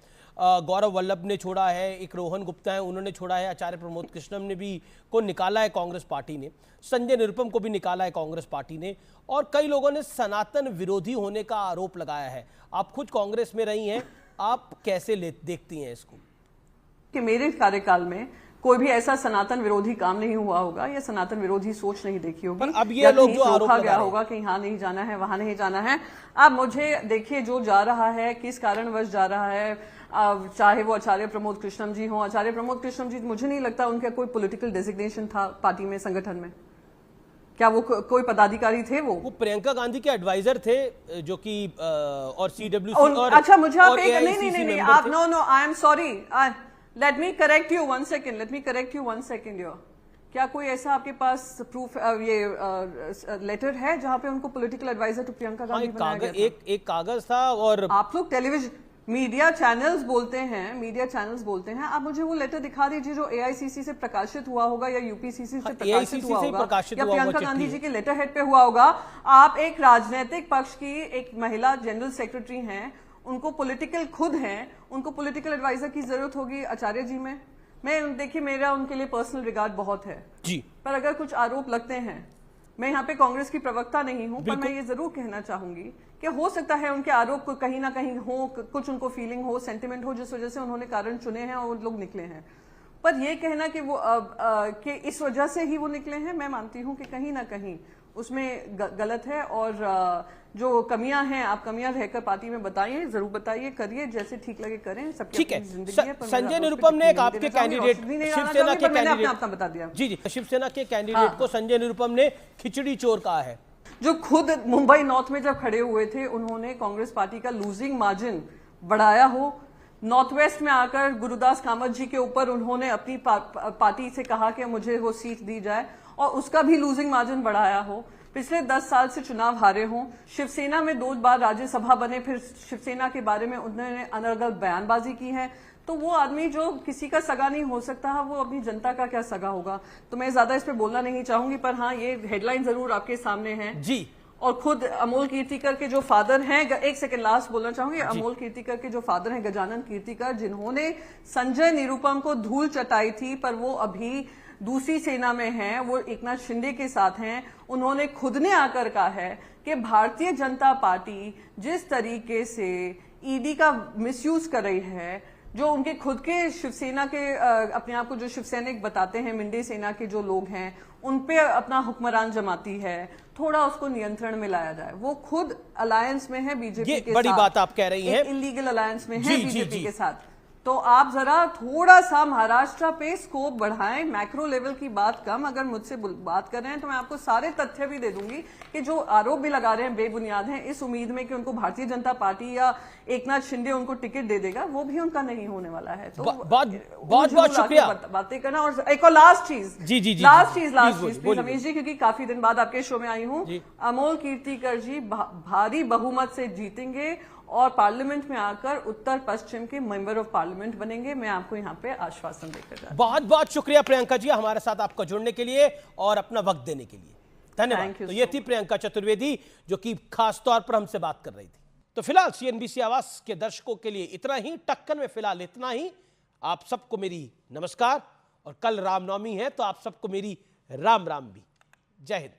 गौरव वल्लभ ने छोड़ा है, एक रोहन गुप्ता है उन्होंने छोड़ा है, आचार्य प्रमोद कृष्णम ने भी को निकाला है कांग्रेस पार्टी ने, संजय निरुपम को भी निकाला है कांग्रेस पार्टी ने, और कई लोगों ने सनातन विरोधी होने का आरोप लगाया है। आप खुद कांग्रेस में रही हैं, आप कैसे देखती हैं इसको? कि मेरे कार्यकाल में कोई भी ऐसा सनातन विरोधी काम नहीं हुआ होगा या सनातन विरोधी सोच नहीं देखी होगी। पर अब ये लोग जो आरोप गया होगा कि यहाँ नहीं जाना है, वहां नहीं जाना है। अब मुझे देखिए जो जा रहा है, किस कारणवश जा रहा है, चाहे वो आचार्य प्रमोद कृष्णम जी हो। आचार्य प्रमोद कृष्णम जी मुझे नहीं लगता उनका कोई पॉलिटिकल डेजिग्नेशन था पार्टी में, संगठन में। क्या वो कोई पदाधिकारी थे? वो प्रियंका गांधी के एडवाइजर थे जो कि और CWC और अच्छा मुझे आप एक नहीं आप no I am sorry, let me correct you one second your. क्या कोई ऐसा आपके पास प्रूफ ये लेटर है जहां पे उनको political adviser to Priyanka Gandhi बनाया गया था? एक कागज था। और आप लोग टेलीविजन मीडिया चैनल्स बोलते हैं, आप मुझे वो लेटर दिखा दीजिए जो AICC से प्रकाशित हुआ होगा या UPCC से प्रकाशित हुआ होगा या प्रियंका गांधी जी के लेटर हेड पे हुआ होगा। आप एक राजनीतिक पक्ष की एक महिला जनरल सेक्रेटरी हैं, उनको पॉलिटिकल खुद हैं, उनको पॉलिटिकल एडवाइजर की जरूरत होगी आचार्य जी में? मैं देखिए मेरा उनके लिए पर्सनल रिगार्ड बहुत है जी, पर अगर कुछ आरोप लगते हैं, मैं यहाँ पे कांग्रेस की प्रवक्ता नहीं हूँ, पर मैं ये जरूर कहना चाहूंगी कि हो सकता है उनके आरोप को कहीं ना कहीं हो, कुछ उनको फीलिंग हो, सेंटिमेंट हो, जिस वजह से उन्होंने कारण चुने हैं और लोग निकले हैं। पर ये कहना कि वो कि इस वजह से ही वो निकले हैं, मैं मानती हूँ कि कहीं ना कहीं उसमें गलत है। और जो कमियां हैं, आप कमियां रहकर पार्टी में बताइए, जरूर बताइए, करिए, जैसे ठीक लगे करें। सबकी अपनी जिंदगी है। संजय निरुपम ने एक आपके कैंडिडेट शिवसेना के कैंडिडेट अपना बता दिया जी शिवसेना के कैंडिडेट को संजय निरुपम ने खिचड़ी चोर कहा है, जो खुद मुंबई नॉर्थ में जब खड़े हुए थे उन्होंने कांग्रेस पार्टी का लूजिंग मार्जिन बढ़ाया हो। नॉर्थ वेस्ट में आकर गुरुदास कामत जी के ऊपर उन्होंने अपनी पार्टी से कहा कि मुझे वो सीट दी जाए और उसका भी लूजिंग मार्जिन बढ़ाया हो। पिछले 10 साल से चुनाव हारे हों, शिवसेना में 2 बार राज्यसभा बने, फिर शिवसेना के बारे में उन्होंने अनर्गल बयानबाजी की है। तो वो आदमी जो किसी का सगा नहीं हो सकता, वो अपनी जनता का क्या सगा होगा? तो मैं ज्यादा इस पे बोलना नहीं चाहूंगी, पर हाँ ये हेडलाइन जरूर आपके सामने है जी। और खुद अमोल कीर्तिकर के जो फादर हैं, एक सेकंड लास्ट बोलना चाहूंगी, अमोल कीर्तिकर के जो फादर हैं गजानन कीर्तिकर, जिन्होंने संजय निरुपम को धूल चटाई थी, पर वो अभी दूसरी सेना में हैं, वो एकनाथ शिंदे के साथ हैं। उन्होंने खुद ने आकर कहा है कि भारतीय जनता पार्टी जिस तरीके से ईडी का मिसयूज कर रही है, जो उनके खुद के शिवसेना के अपने आप को जो शिवसैनिक बताते हैं, मिंडे सेना के जो लोग हैं, उन पे अपना हुक्मरान जमाती है, थोड़ा उसको नियंत्रण में लाया जाए। वो खुद अलायंस में है बीजेपी के साथ, बड़ी बात आप कह रही हैं, इलीगल अलायंस में है बीजेपी के साथ। तो आप जरा थोड़ा सा महाराष्ट्र पे स्कोप बढ़ाएं, मैक्रो लेवल की बात कम। अगर मुझसे बात कर रहे हैं तो मैं आपको सारे तथ्य भी दे दूंगी कि जो आरोप भी लगा रहे हैं बेबुनियाद हैं, इस उम्मीद में कि उनको भारतीय जनता पार्टी या एकनाथ शिंदे उनको टिकट दे देगा, वो भी उनका नहीं होने वाला है। तो बहुत शुक्रिया बातें करना। और एक और लास्ट चीज लास्ट रमेश जी, क्योंकि काफी दिन बाद आपके शो में आई हूँ, अमोल कीर्तिकर जी भारी बहुमत से जीतेंगे और पार्लियामेंट में आकर उत्तर पश्चिम के मेंबर ऑफ पार्लियामेंट बनेंगे। मैं आपको यहाँ पे आश्वासन देकर जाता हूं। बहुत बहुत शुक्रिया प्रियंका जी हमारे साथ आपका जुड़ने के लिए और अपना वक्त देने के लिए, धन्यवाद। तो ये थी प्रियंका चतुर्वेदी जो कि खास तौर पर हमसे बात कर रही थी। तो फिलहाल CNBC आवाज के दर्शकों के लिए इतना ही, टक्कर में फिलहाल इतना ही। आप सबको मेरी नमस्कार और कल रामनवमी है तो आप सबको मेरी राम राम भी। जय हिंद।